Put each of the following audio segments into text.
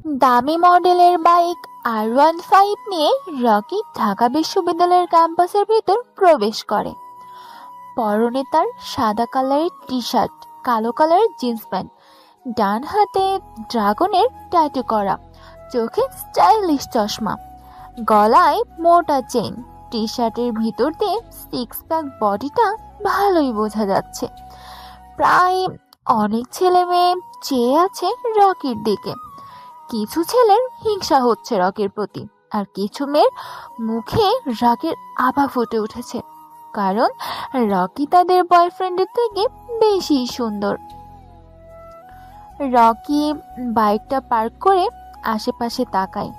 দামি মডেলের bike R15 নিয়ে রকি ঢাকা বিশ্ববিদ্যালয়ের ক্যাম্পাসের ভিতর প্রবেশ করে। পরনে তার সাদা কালারের টি শার্ট, কালো কালারের জিন্স প্যান্ট, ডান হাতে ড্রাগনের ট্যাটু করা, চোখে স্টাইলিশ চশমা, গলায় মোটা চেইন। টি শার্টের ভিতর দিয়ে সিক্স প্যাক বডিটা ভালোই বোঝা যাচ্ছে। প্রায় অনেক ছেলে মেয়ে চেয়ে আছে রকির দিকে। কিছু ছেলের হিংসা হচ্ছে রকির প্রতি, আর কিছু মেয়ের মুখে রাগের আভা ফুটে উঠেছে, কারণ রকি তাদের বয়ফ্রেন্ডের থেকে বেশি সুন্দর। রকি বাইকটা পার্ক করে আশেপাশে তাকায়।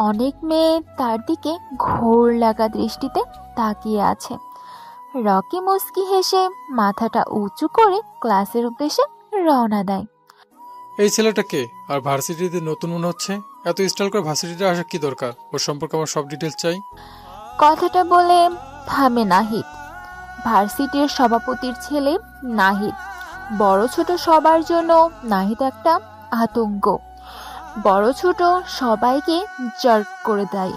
অনেক মেয়ে তার দিকে ঘোর লাগা দৃষ্টিতে তাকিয়ে আছে। রকি মুচকি হেসে মাথাটা উঁচু করে ক্লাসের উদ্দেশ্যে রওনা দেয়। এই ছেলেটা কে? আর ভার্সিটিতে নতুন মনে হচ্ছে। এত স্টাইল করে ভার্সিটিতে আসা কি দরকার? ওর সম্পর্কে আমার সব ডিটেলস চাই। কথাটা বলে থামে নাহিদ। ভার্সিটির সভাপতির ছেলে নাহিদ। বড় ছোট সবার জন্য নাহিদ একটা আতঙ্ক। বড় ছোট সবাইকে জার্ক করে দেয়।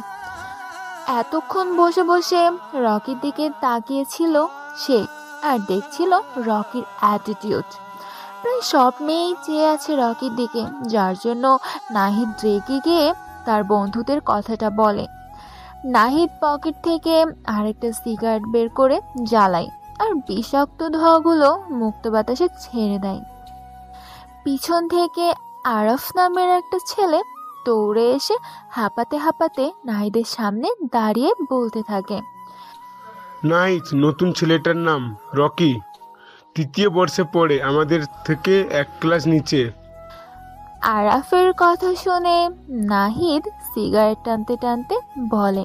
এতক্ষণ বসে বসে রকির দিকে তাকিয়েছিল সে, আর দেখছিল রকির অ্যাটিটিউড। প্রায় সব মেয়েই চেয়ে আছে রকির দিকে, যার জন্য নাহিদ রেগে গিয়ে তার বন্ধুদের কথাটা বলে। নাহিদ পকেট থেকে আরেকটা সিগারেট বের করে জ্বালায়, আর বিষাক্ত ধোঁয়াগুলো মুক্ত বাতাসে ছেড়ে দেয়। পিছন থেকে আরফ নামের একটা ছেলে দৌড়ে এসে হাঁপাতে হাঁপাতে নাহিদের সামনে দাঁড়িয়ে বলতে থাকে, নাইস, নতুন ছেলেটার নাম রকি, তৃতীয় বর্ষে পড়ে, আমাদের থেকে এক ক্লাস নিচে। আরাফের কথা শুনে নাহিদ সিগারেট টানতে টানতে বলে,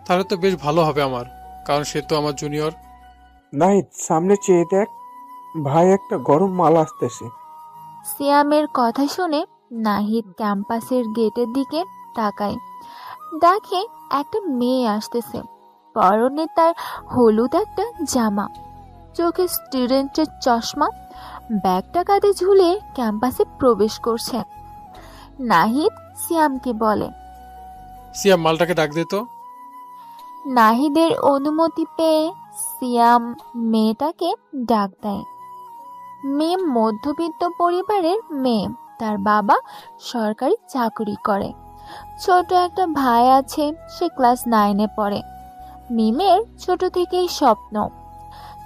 তাহলে তো বেশ ভালো হবে আমার, কারণ সে তো আমার জুনিয়র। নাহিদ, সামনে চেয়ে দেখ ভাই, একটা গরম মাল আসতেছে। সিয়ামের কথা শুনে নাহিদ ক্যাম্পাসের গেটের দিকে তাকায়। দেখে একটা মেয়ে আসতেছে। পরনে তার হলুদ একটা জামা, চোখে স্টুডেন্টের চশমা, ব্যাগটা কাঁধে ঝুলিয়ে ক্যাম্পাসে প্রবেশ করছে। নাহিদ সিয়ামকে বলে। সিয়াম, মালটাকে ডাক দে তো। নাহিদের অনুমতি পেয়ে সিয়াম মেয়েটাকে ডাক দেয়। মেয়ে মধ্যবিত্ত পরিবারের মেয়ে, তার বাবা সরকারি চাকরি করে। ছোট একটা ভাই আছে, সে ক্লাস 9-এ পড়ে। মিমের ছোট থেকেই স্বপ্ন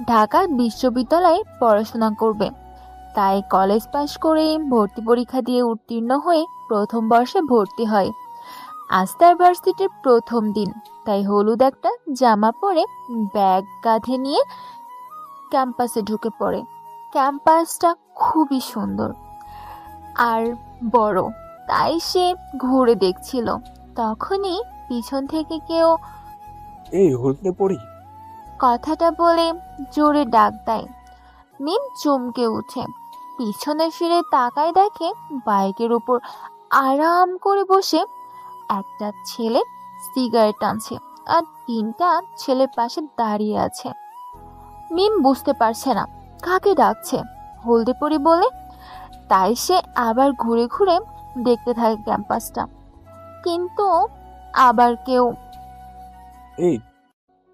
ঢাকা বিশ্ববিদ্যালয়ে পড়াশোনা করবে, তাই কলেজ পাশ করে ভর্তি পরীক্ষা দিয়ে উত্তীর্ণ হয়ে প্রথম বর্ষে ভর্তি হয়। আজ তার ভার্সিটির প্রথম দিন, তাই হলুদ একটা জামা পরে ব্যাগ কাঁধে নিয়ে ক্যাম্পাসে ঢুকে পড়ে। ক্যাম্পাসটা খুবই সুন্দর আর বড়, তাই সে ঘুরে দেখছিল। তখনই পিছন থেকে কেউ এই হলদে পড়ি। কথাটা বলে জোরে ডাক দেয়। মিম চমকে উঠে পিছনে ফিরে তাকায়, দেখে বাইকের উপর আরাম করে বসে একটা ছেলে সিগারেট টানছে, আর 3টা ছেলের পাশে দাঁড়িয়ে আছে। মিম বুঝতে পারছে না কাকে ডাকছে, হলদে পরি বলে। তাই সে আবার ঘুরে ঘুরে দেখতে থাকে ক্যাম্পাসটা, কিন্তু আবার কেউ এই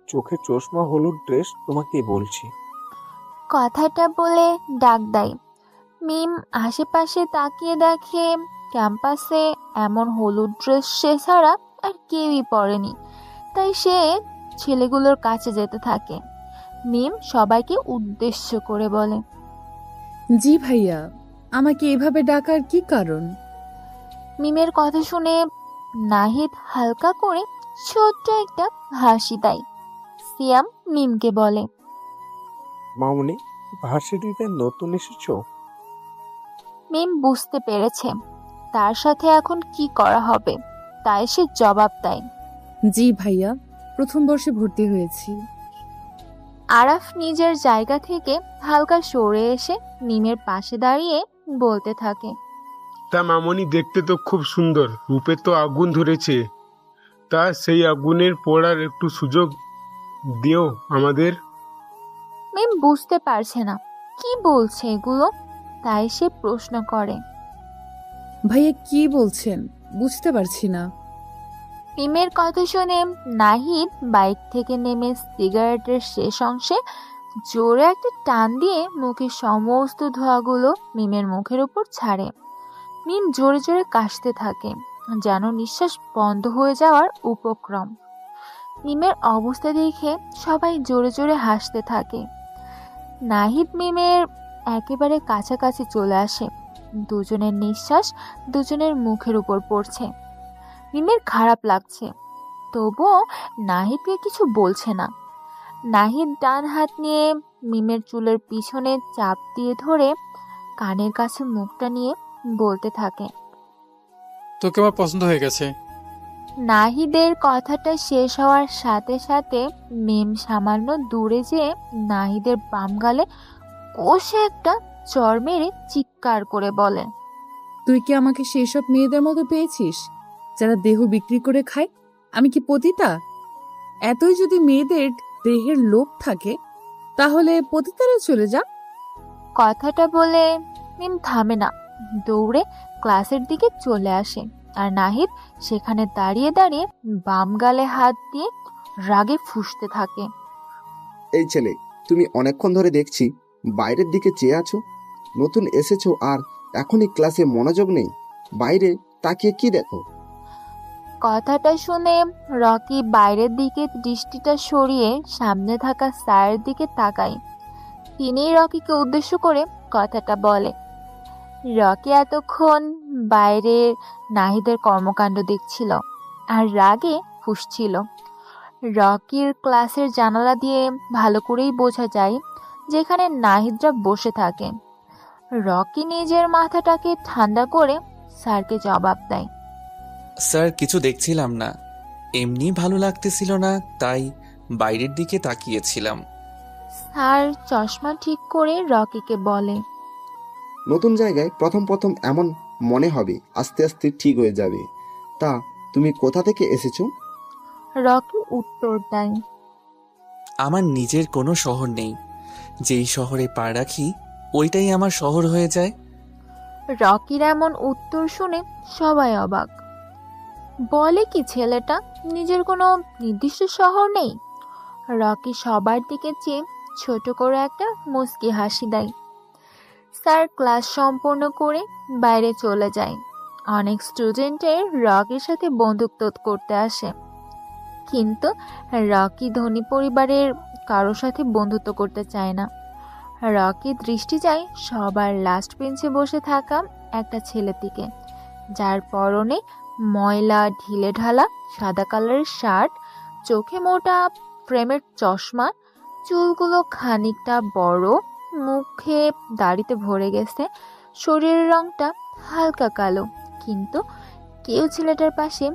চোখে চশমা, হলুদ ড্রেস, তোমাকে বলছি। কথাটা বলে ডাক দেয়। মিম আশেপাশে তাকিয়ে দেখে ক্যাম্পাসে এমন হলুদ ড্রেস সে ছাড়া আর কেউই পরেনি, তাই সে ছেলেগুলোর কাছে যেতে থাকে। মিম সবাইকে উদ্দেশ্য করে বলে, জি ভাইয়া, আমাকে এভাবে ডাকার কি কারণ? মিমের কথা শুনে নাহিদ হালকা করে ছোট্ট একটা হাসি দেয়। সিয়াম মিমকে বলে, মামুনি, ভার্সিটিতে নতুন এসেছো? মিম বুঝতে পেরেছে তার সাথে এখন কি করা হবে, তাই সে জবাব দেয়, জি ভাইয়া, প্রথম বর্ষে ভর্তি হয়েছি। আরাফ নিজের জায়গা থেকে হালকা সরে এসে মিমের পাশে দাঁড়িয়ে বলতে থাকে, তা মামনি, দেখতে তো খুব সুন্দর, রূপে তো আগুন ধরেছে। তা সেই আগুনের পড়ার একটু সুযোগ দিও আমাদের। মিম বুঝতে পারছে না কি বলছে এগুলো, তাই সে প্রশ্ন করে, ভাইয়া কি বলছেন বুঝতে পারছি না। মিমের কথা শুনে নাহিদ বাইক থেকে নেমে সিগারেটের শেষ অংশে জোরে একটা টান দিয়ে মুখের সমস্ত ধোঁয়াগুলো মিমের মুখের উপর ছাড়ে। মিম জোরে জোরে কাশতে থাকে, যেন নিঃশ্বাস বন্ধ হয়ে যাওয়ার উপক্রম। মিমের অবস্থা দেখে সবাই জোরে জোরে হাসতে থাকে। নাহিদ মিমের একেবারে কাছাকাছি চলে আসে। দুজনের নিঃশ্বাস দুজনের মুখের উপর পড়ছে। মিমের খারাপ লাগছে, তবুও নাহিদকে কিছু বলছে না। নাহিদ ডান হাত নিয়ে মিমের চুলের পিছনে চাপ দিয়ে ধরে কানের কাছে মুখটা নিয়ে বলতে থাকে। তোকে আমার পছন্দ হয়ে গেছে। নাহিদের কথাটা শেষ হওয়ার সাথে সাথে মিম সামান্য দূরে যেয়ে নাহিদের বাম গালে কষে একটা চড় মেরে চিৎকার করে বলে, তুই কি আমাকে সেই সব মেয়েদের মতো পেয়েছিস যারা দেহ বিক্রি করে খায়? আমি কি পতিতা? এতই যদি মেয়েদের দেহের লোভ থাকে তাহলে পতিতারা চলে যা। কথাটা বলে মিম থামে না, দৌড়ে ক্লাসের দিকে চলে আসে। আর নাহিদ সেখানে দাঁড়িয়ে দাঁড়িয়ে বাম গালে হাত দিয়ে রাগে ফুঁসতে থাকে। এই ছেলে, তুমি অনেকক্ষণ ধরে দেখছি বাইরের দিকে চেয়ে আছো। নতুন এসেছো আর এখনই ক্লাসে মনোযোগ নেই। বাইরে তাকিয়ে কি দেখো? কথাটা শুনে রকি বাইরের দিকে দৃষ্টিটা সরিয়ে সামনে থাকা স্যারের দিকে তাকায়। তিনিই রকিকে উদ্দেশ্য করে কথাটা বলে। রকি এতক্ষণ বাইরের নাহিদের কর্মকাণ্ড দেখছিল আর রাগে ফুঁসছিল। রকির ক্লাসের জানালা দিয়ে ভালো করেই বোঝা যায় যেখানে নাহিদরা বসে থাকে। রকি নিজের মাথাটাকে ঠান্ডা করে স্যারকে জবাব দেয়। স্যার, কিছু দেখছিলাম না, এমনি ভালো লাগতেছিল না, তাই বাইরের দিকে তাকিয়েছিলাম। স্যার চশমা ঠিক করে রকিকে বলে, নতুন জায়গায় প্রথম প্রথম এমন মনে হবে, আস্তে আস্তে ঠিক হয়ে যাবে। তা তুমি কোথা থেকে এসেছো? রকি উত্তর দেয়, আমার নিজের কোনো শহর নেই, যেই শহরে পা রাখি ওইটাই আমার শহর হয়ে যায়। রকির এমন উত্তর শুনে সবাই অবাক। বলে কি ছেলেটা, নিজের কোনো নির্দিষ্ট শহর নেই? রকি সবার দিকে চেয়ে ছোট করে একটা মুচকি হাসি দেয়। স্যার ক্লাস সম্পূর্ণ করে বাইরে চলে যায়। অনেক স্টুডেন্টের রকির সাথে বন্ধুত্ব করতে আসে, কিন্তু রকি ধনী পরিবারের কারোর সাথে বন্ধুত্ব করতে চায় না। রকি দৃষ্টি যায় সবার লাস্ট বেঞ্চে বসে থাকা একটা ছেলের দিকে, যার পরনে ময়লা ঢিলে ঢালা সাদা কালারের শার্ট, চোখে মোটা ফ্রেমের চশমা, চুলগুলো খানিকটা বড়, মুখে দাড়িতে ভরে গেছে, শরীরের রংটা হালকা কালো। কিন্তু কেউ ছেলেটার পাশে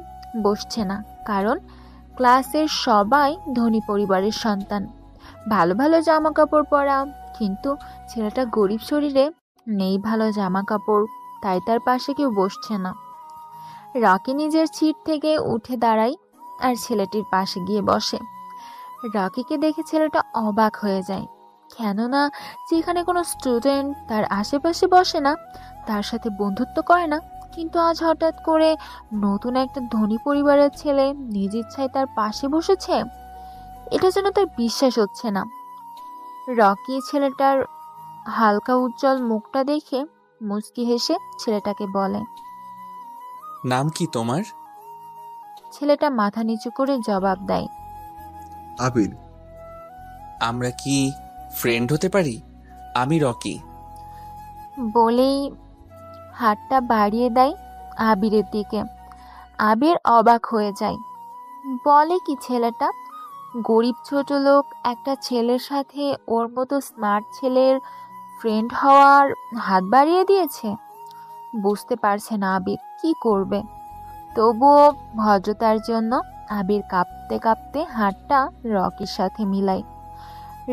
বসছে না, কারণ ক্লাসের সবাই ধনী পরিবারের সন্তান, ভালো ভালো জামা কাপড় পরা। কিন্তু ছেলেটা গরিব, শরীরে নেই ভালো জামা কাপড়, তাই তার পাশে কেউ বসছে না। রকি নিজের সিট থেকে উঠে দাঁড়ায় আর ছেলেটির পাশে গিয়ে বসে। রকিকে দেখে ছেলেটা অবাক হয়ে যায়, কেননা যেখানে কোনো স্টুডেন্ট তার আশেপাশে বসে না, তার সাথে বন্ধুত্ব করে না, কিন্তু আজ হঠাৎ করে নতুন একটা ধনী পরিবারের ছেলে নিজ ইচ্ছায় তার পাশে বসেছে। এটা যেন তার বিশ্বাস হচ্ছে না। রকি ছেলেটার হালকা উজ্জ্বল মুখটা দেখে মুচকি হেসে ছেলেটাকে বলে, নাম কি তোমার? ছেলেটা মাথা নিচু করে জবাব দেয়, আবির। আমরা কি ফ্রেন্ড হতে পারি? আমি রকি। বলেই হাতটা বাড়িয়ে দেয় আবিরের দিকে। আবির অবাক হয়ে যায়। বলে কি ছেলেটা, গরিব ছোট লোক একটা ছেলের সাথে ওর মতো স্মার্ট ছেলের ফ্রেন্ড হওয়ার হাত বাড়িয়ে দিয়েছে। বুঝতে পারছে না আবির কি করবে, তবুও ভদ্রতার জন্য আবির কাঁপতে কাঁপতে হাতটা রকির সাথে মিলায়।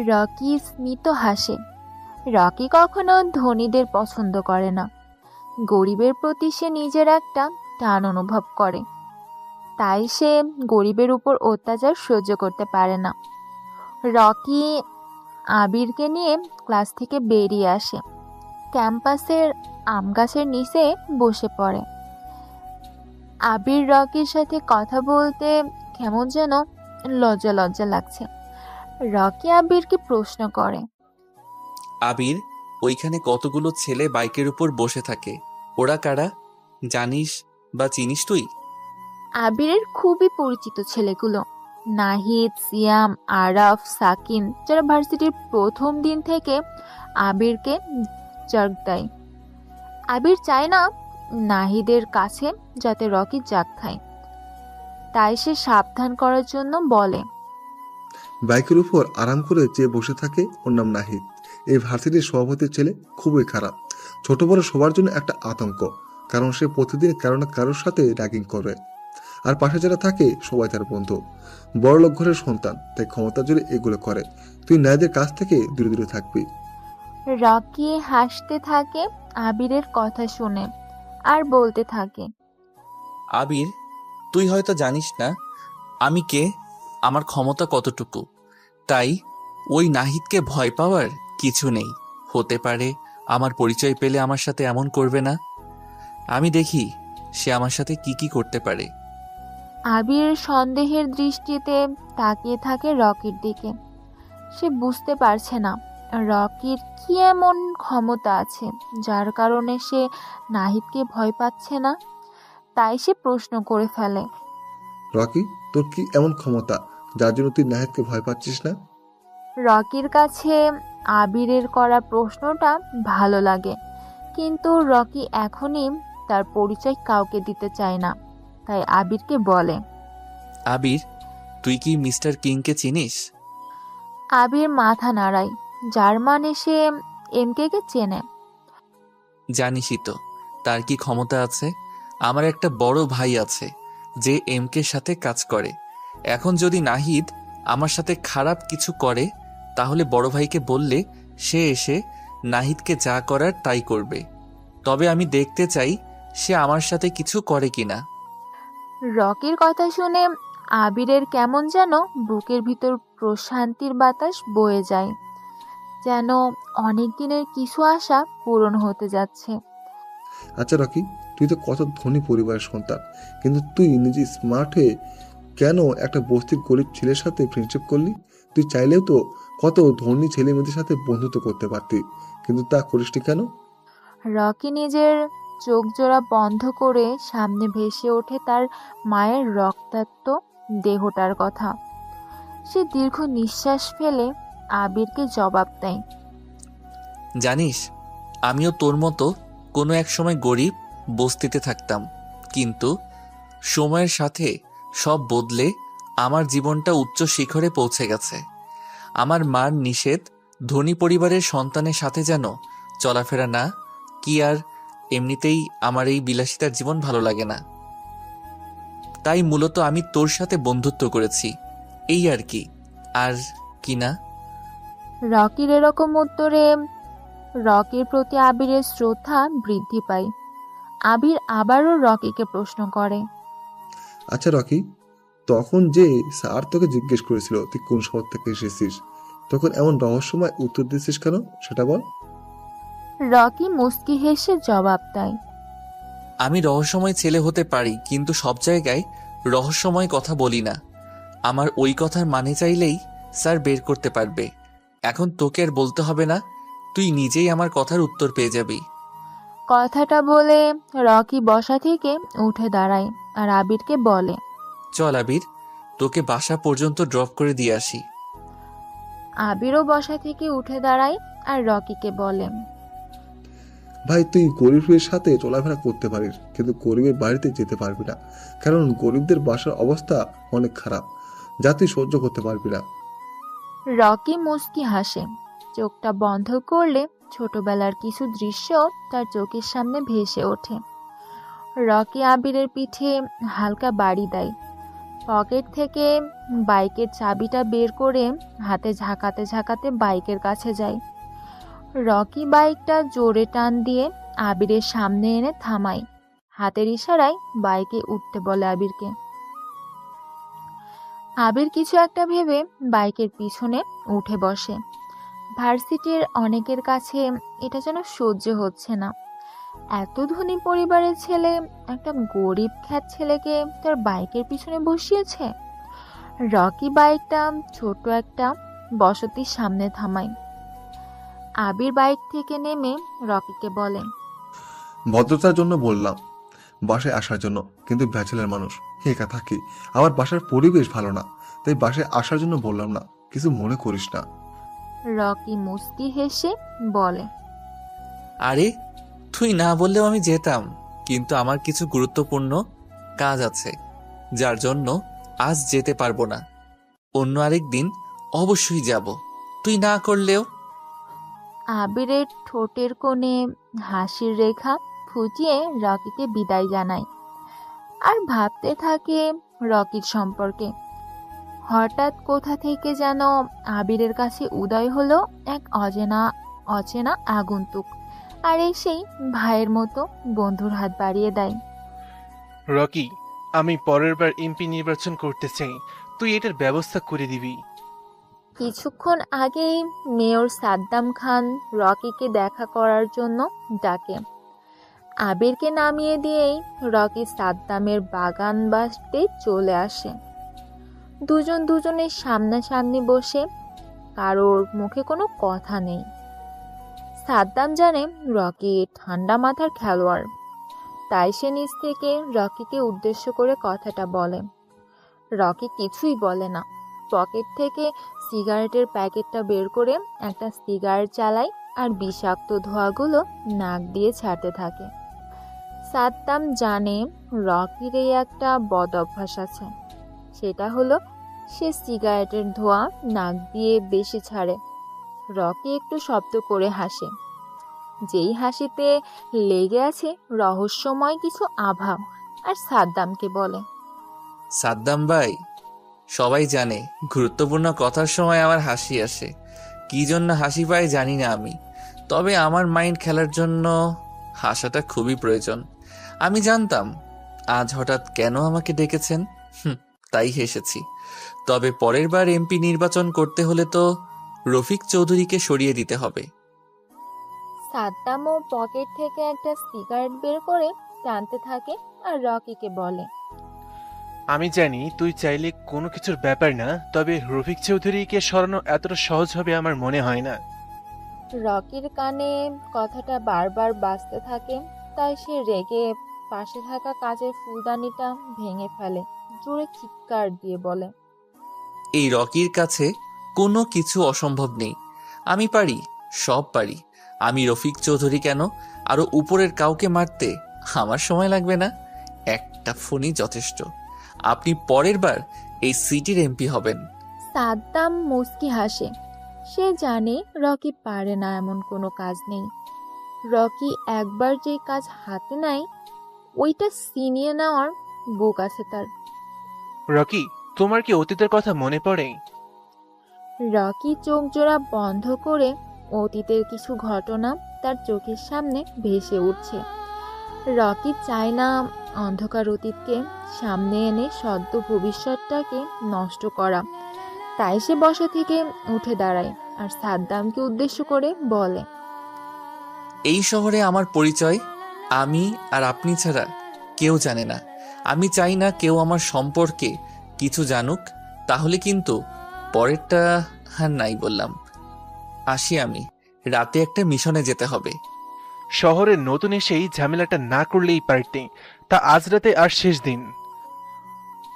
রকি স্মিত হাসে। রকি কখনো ধনীদের পছন্দ করে না, গরিবের প্রতি সে নিজের একটা টান অনুভব করে, তাই সে গরিবের উপর অত্যাচার সহ্য করতে পারে না। রকি আবিরকে নিয়ে ক্লাস থেকে বেরিয়ে আসে। ক্যাম্পাসের আম গাছের নিচে বসে পড়ে। আবির রকির সাথে কথা বলতে কেমন যেন লজ্জা লজ্জা লাগছে। রকি আবিরকে প্রশ্ন করে। আবির, ওইখানে কতগুলো ছেলে বাইকের উপর বসে থাকে, ওরা কারা? জানিস বা চিনিস তুই? আবিরের খুবই পরিচিত ছেলেগুলো, নাহিদ, সিয়াম, আরাফ, সাকিন, যারা ভার্সিটির প্রথম দিন থেকে আবিরকে জার্ক দেয়। আবির চায় না নাহিদের কাছে যাতে রকি জাগ খায়, তাই সে সাবধান করার জন্য বলে। বাইকের উপর আরাম করে যে বসে থাকে ওর নাম নাহিদ। এই ভার্সিটির সভাপতির ছেলে, খুবই খারাপ, ছোট বড় সবার জন্য একটা আতঙ্ক, কারণ সে প্রতিদিন কারো না কারোর সাথে র্যাগিং করে। আর পাশে যারা থাকে সবাই তার বন্ধু, বড়লোক ঘরের সন্তান, তাই ক্ষমতার জোরে এগুলো করে। তুই নাহিদের কাছ থেকে দূরে দূরে থাকবি। রকি হাসতে থাকে আবিরের কথা শুনে আর বলতে থাকে। আবির, তুই হয়তো জানিস না আমি কে, আমার ক্ষমতা কতটুকু, তাই ওই নাহিদকে ভয় পাওয়ার কিছু নেই। হতে পারে আমার পরিচয় পেলে আমার সাথে এমন করবে না। আমি দেখি সে আমার সাথে কি কি করতে পারে। আবির সন্দেহের দৃষ্টিতে তাকিয়ে থাকে রকির দিকে। সে বুঝতে পারছে না রকির কি এমন ক্ষমতা আছে যার কারণে সে নাহিদকে ভয় পাচ্ছে না। তাই সে প্রশ্ন করে ফেলে। রকি, তোর কি এমন ক্ষমতা যার জন্য তুই নাহিদকে ভয় পাচ্ছিস না? রকির কাছে আবিরের করা প্রশ্নটা ভালো লাগে, কিন্তু রকি এখনই তার পরিচয় কাউকে দিতে চায় না, তাই আবিরকে বলে। আবির, তুই কি মিস্টার কিংকে চিনিস? আবির মাথা নাড়ায়, যার মানে সে এমকে কে চেনে। জানিসই তো তার কি ক্ষমতা আছে। আমার একটা বড় ভাই আছে যে এমকের সাথে কাজ করে। এখন যদি নাহিদ আমার সাথে খারাপ কিছু করে, তাহলে বড় ভাইকে বললে সে এসে নাহিদকে যা করার তাই করবে। তবে আমি দেখতে চাই সে আমার সাথে কিছু করে কিনা। রকির কথা শুনে আবিরের কেমন যেন বুকের ভিতর প্রশান্তির বাতাস বয়ে যায়, যেন অনেক দিনের কিছু আশা পূরণ হতে যাচ্ছে। আচ্ছা রকি, তুই তো কত ধনী পরিবারের সন্তান, কিন্তু তুই নিজে স্মার্ট হয়ে কেন একটা বস্তির গরিব ছেলের সাথে ফ্রেন্ডশিপ করলি? তুই চাইলেও তো কত ধনী ছেলে মেয়েদের সাথে বন্ধুত্ব করতে পারতি, কিন্তু তা করিসনি কেন? রকি নিজের চোখ জোড়া বন্ধ করে সামনে ভেসে ওঠে তার মায়ের রক্তাক্ত দেহটার কথা। সে দীর্ঘ নিঃশ্বাস ফেলে আবিরকে জবাব দেয়। জানিস, আমিও তোর মতো কোনো এক সময় গরিব বস্তিতে থাকতাম, কিন্তু সময়ের সাথে সব বদলে আমার জীবনটা উচ্চ শিখরে পৌঁছে গেছে। আমার মার নিষেধ ধনী পরিবারের সন্তানের সাথে যেন চলাফেরা না, কি আর এমনিতেই আমার এই বিলাসিতার জীবন ভালো লাগে না। তাই মূলত আমি তোর সাথে বন্ধুত্ব করেছি, এই আর কি, আর কি না। রকির এরকম উত্তরে রকির প্রতি আবিরের শ্রদ্ধা বৃদ্ধি পায়। আবির আবারও রকিকে প্রশ্ন করে। আচ্ছা রকি, তখন যে স্যার তোকে জিজ্ঞেস করেছিল তুই কোন শহর থেকে এসেছিস, তখন এমন রহস্যময় উত্তর দিয়েছিস কেন, সেটা বল। রকি মুচকি হেসে জবাব দেয়। আমি রহস্যময় ছেলে হতে পারি, কিন্তু সব জায়গায় রহস্যময় কথা বলি না। আমার ওই কথার মানে চাইলেই স্যার বের করতে পারবে। এখন তোকে আর বলতে হবে না, তুই নিজেই আমার কথার উত্তর পেয়ে যাবি। কথাটা বলে রকি বসা থেকে উঠে দাঁড়ায় আর আবিরকে বলে। চল আবির, তোকে বাসা পর্যন্ত ড্রপ করে দিয়ে আসি। আবিরও বসা থেকে উঠে দাঁড়ায় আর রকিকে বলে। ভাই, তুই গরিবের সাথে চলাফেরা করতে পারিস, কিন্তু গরিবের বাড়িতে যেতে পারবি না, কারণ গরিবদের বাসার অবস্থা অনেক খারাপ, যা তুই সহ্য করতে পারবি না। রকি মুচকি হাসে। চোখটা বন্ধ করলে ছোটবেলার কিছু দৃশ্য তার চোখের সামনে ভেসে ওঠে। রকি আবিরের পিঠে হালকা বাড়ি দেয়, পকেট থেকে বাইকের চাবিটা বের করে হাতে ঝাঁকাতে ঝাঁকাতে বাইকের কাছে যায়। রকি বাইকটা জোরে টান দিয়ে আবিরের সামনে এনে থামায়, হাতের ইশারায় বাইকে উঠতে বলে আবিরকে। আবির কিছু একটা ভেবে বাইকের পিছনে উঠে বসে। ভার্সিটির অনেকের কাছে এটা যেন সহ্য হচ্ছে না। এত ধনী পরিবারের ছেলে একটা গরিব খ্যাত ছেলেকে তার বাইকের পিছনে বসিয়েছে। রকি বাইকটা ছোট একটা বসতির সামনে থামায়। আবির বাইক থেকে নেমে রকিকে বলে, ভদ্রতার জন্য বললাম বাসায় আসার জন্য, কিন্তু ব্যাচেলার মানুষ একা থাকি, আমার বাসার পরিবেশ ভালো না, তাই বাসায় আসার জন্য বললাম না, কিছু মনে করিস না। রকি মুস্কি হেসে বলে, আরে তুই না বললেও আমি যেতাম, কিন্তু আমার কিছু গুরুত্বপূর্ণ কাজ আছে যার জন্য আজ যেতে পারবো না। অন্য আরেক দিন অবশ্যই যাব, তুই না করলেও। আবিরের ঠোঁটের কোণে হাসির রেখা ফুটিয়ে রকিকে বিদায় জানায় আর ভাবতে থাকে রকির সম্পর্কে। হঠাৎ কোথা থেকে যেন আবিরের কাছে উদয় হলো এক অচেনা আগন্তুক, আর এসেই ভাইয়ের মতো বন্ধুর হাত বাড়িয়ে দেয়। রকি, আমি পরের বার এমপি নির্বাচন করতে চাই, তুই এটার ব্যবস্থা করে দিবি। কিছুক্ষণ আগেই মেয়র সাদ্দাম খান রকিকে দেখা করার জন্য ডাকে। আবিরকে নামিয়ে দিয়েই রকি সাদ্দামের বাগান বাসতে চলে আসে। দুজন দুজনের সামনাসামনি বসে, কারোর মুখে কোনো কথা নেই। সাদ্দাম জানে রকি ঠান্ডা মাথার খেলোয়াড়, তাই সে নিজ থেকে রকিকে উদ্দেশ্য করে কথাটা বলে। রকি কিছুই বলে না, পকেট থেকে সিগারেটের প্যাকেটটা বের করে একটা সিগারেট চালায় আর বিষাক্ত ধোঁয়াগুলো নাক দিয়ে ছাড়তে থাকে। সাদ্দাম জানে রকির এই একটা বদ অভ্যাস আছে, সেটা হলো সে সিগারেটের ধোঁয়া নাক দিয়ে বেশি ছাড়ে। রকি একটু শব্দ করে হাসে, যেই হাসিতে লেগে আছে রহস্যময় কিছু আভা, আর সাদ্দামকে বলে, সাদ্দাম ভাই, সবাই জানে গুরুত্বপূর্ণ কথার সময় আমার হাসি আসে। কি জন্য হাসি পাই জানি না আমি, তবে আমার মাইন্ড খেলার জন্য হাসাটা খুবই প্রয়োজন। আমি জানতাম আজ হঠাৎ কেন আমাকে ডেকেছেন, তাই হেসেছি। তবে পরের বার এমপি নির্বাচন করতে হলে তো রফিক চৌধুরীকে সরিয়ে দিতে হবে। সাদ্দামও পকেট থেকে একটা সিগারেট বের করে টানতে থাকে আর রকিকে বলে, আমি জানি তুই চাইলে কোনো কিছুর ব্যাপার না, তবে রফিক চৌধুরীকে সরানো এতটা সহজ হবে আমার মনে হয় না। রকির কানে কথাটা বারবার বাজতে থাকে, তাই সে রেগে পাশে থাকা কাচের ফুলদানিটা ভেঙে ফেলে, জোরে চিৎকার দিয়ে বলে, এই রকির কাছে কোনো কিছু অসম্ভব নেই। আমি পারি, সব পারি। আমি রফিক চৌধুরী কেন আরো উপরের কাউকে মারতে আমার সময় লাগবে না, একটা ফোনই যথেষ্ট। আপনি পরের বার এই সিটির এমপি হবেন। সাদ্দাম মুস্কি হাসে, সে জানে রকি পারে না এমন কোনো কাজ নেই। রকি একবার যে কাজ হাতে নেয় ওইটা ছিনিয়ে নেওয়ার বুক আছে তার। রকি, তোমার কি অতীতের কথা মনে পড়ে? রকি চোখ জোড়া বন্ধ করে অতীতের কিছু ঘটনা তার চোখের সামনে ভেসে উঠছে। রকি চায় না অন্ধকার অতীতকে সামনে এনে সদ্য ভবিষ্যৎটাকে নষ্ট করা, তাই সে বসা থেকে উঠে দাঁড়ায় আর সাদ্দামকে উদ্দেশ্য করে বলে, এই শহরে আমার পরিচয় আমি আর আপনি ছাড়া কেউ জানে না। আমি চাই না কেউ আমার সম্পর্কে কিছু জানুক, তাহলে কিন্তু পরেরটা আর নাই বললাম। আসি আমি, রাতে একটা মিশনে যেতে হবে। শহরে নতুন এসেই ঝামেলাটা না করলেই পারতে, তা আজ রাতে আর শেষ দিন।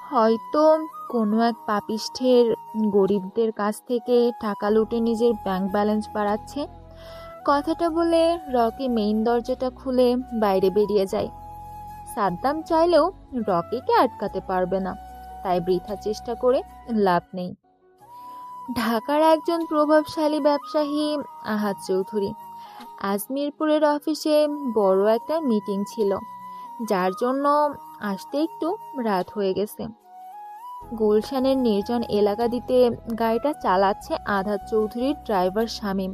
হয়তো কোনো এক পাপিষ্ঠের গরিবদের কাছ থেকে টাকা লুটে নিজের ব্যাংক ব্যালেন্স বাড়াচ্ছে। কথাটা বলে রকি মেইন দরজাটা খুলে বাইরে বেরিয়ে যায়। সাদ্দাম চাইলেও রকিকে আটকাতে পারবে না, তাই বৃথা চেষ্টা করে লাভ নেই। ঢাকার একজন প্রভাবশালী ব্যবসায়ী আহাদ চৌধুরী আজমিরপুরের অফিসে বড় একটা মিটিং ছিল, যার জন্য আসতে একটু রাত হয়ে গেছে। গুলশানের নির্জন এলাকা দিতে গাড়িটা চালাচ্ছে আহাদ চৌধুরীর ড্রাইভার শামীম।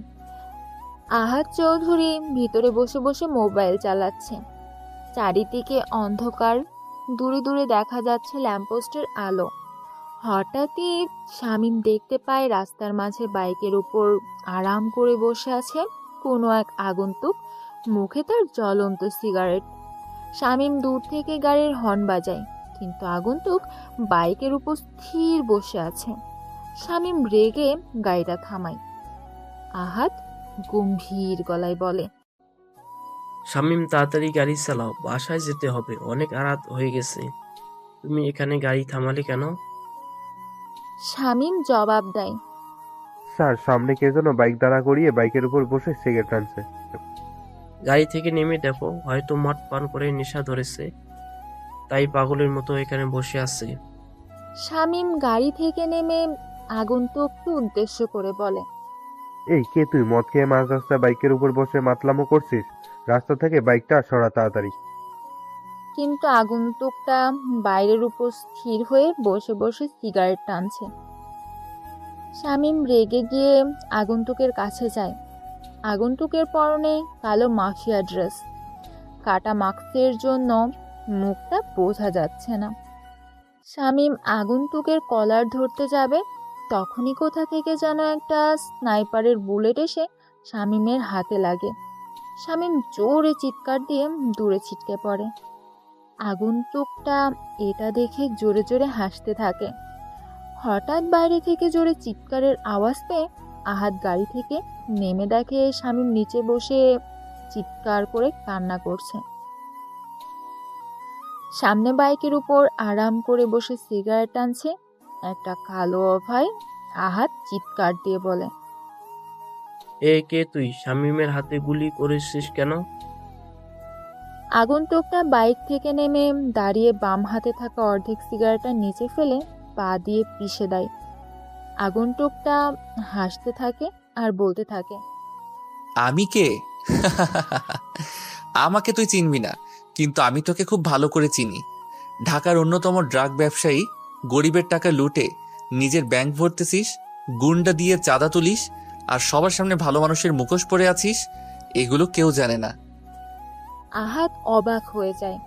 আহাদ চৌধুরী ভিতরে বসে বসে মোবাইল চালাচ্ছে। চারিদিকে অন্ধকার, দূরে দূরে দেখা যাচ্ছে ল্যাম্পপোস্টের আলো। হঠাৎই শামীম দেখতে পায় রাস্তার মাঝে বাইকের উপর আরাম করে বসে আছে কোনো এক আগন্তুক, মুখে তার জ্বলন্ত সিগারেট। শামীম দূর থেকে গাড়ির হর্ন বাজায়, কিন্তু আগন্তুক বাইকের উপর স্থির বসে আছে। শামীম রেগে গাড়িটা থামায়। আহাদ গম্ভীর গলায় বলে, শামীম, তাড়াতাড়ি গাড়ি চালাও, বাসায় যেতে হবে, অনেক রাত হয়ে গেছে। তুমি এখানে গাড়ি থামালে কেন? শামীম জবাব দেয়, স্যার, সামনে কে যেন বাইক দাঁড়া করিয়ে বাইকের উপর বসে সিগারেট টানছে। গাড়ি থেকে নেমে দেখো, হয়তো মদ পান করে নেশা ধরেছে, তাই পাগলের মতো এখানে বসে আছে। শামীম গাড়ি থেকে নেমে আগন্তুককে উদ্দেশ্য করে বলে, এই কে তুই? মদ খেয়ে মাঝ রাস্তায় বাইকের উপর বসে মাতলামো করছিস? রাস্তা থেকে বাইকটা সরা তাড়াতাড়ি। কিন্তু আগন্তুকটা বাইরের উপর স্থির হয়ে বসে বসে সিগারেট টানছে। শামীম রেগে গিয়ে আগন্তুকের কাছে যায়। আগন্তুকের পরনে কালো মাফিয়া ড্রেস, কাটা মাস্কের জন্য মুখটা বোঝা যাচ্ছে না। শামীম আগন্তুকের কলার ধরতে যাবে, তখনই কোথা থেকে যেন একটা স্নাইপারের বুলেট এসে শামীমের হাতে লাগে। শামীম জোরে চিৎকার দিয়ে দূরে ছিটকে পড়ে। আগন্তুকটা এটা দেখে জোরে জোরে হাসতে থাকে। হঠাৎ বাইরে থেকে জোরে চিৎকারের আওয়াজ পেয়ে আহাদ গাড়ি থেকে নেমে দেখে শামীম নিচে বসে চিৎকার করে কান্না করছে। সামনে বাইকের উপর আরাম করে বসে সিগারেট টানছে একটা কালো অভাই। আহাদ চিৎকার দিয়ে বলে, এ কে তুই? শামীমের হাতে গুলি করেছিস কেন? আগন্তুকটা বাইক থেকে নেমে দাঁড়িয়ে বাম হাতে থাকা অর্ধেক সিগারেটটা নিচে ফেলে পা দিয়ে পিষে দেয়। আগন্তুকটা হাসতে থাকে আর বলতে থাকে, আমি কে? আমাকে তুই চিনবি না, কিন্তু আমি তোকে খুব ভালো করে চিনি। ঢাকার অন্যতম ড্রাগ ব্যবসায়ী, গরিবের টাকা লুটে নিজের ব্যাংক ভরতেছিস, গুন্ডা দিয়ে চাঁদা তুলিস, আর সবার সামনে ভালো মানুষের মুখোশ পরে আছিস। এগুলো কেউ জানে না। আহাদ অবাক হয়ে যায়।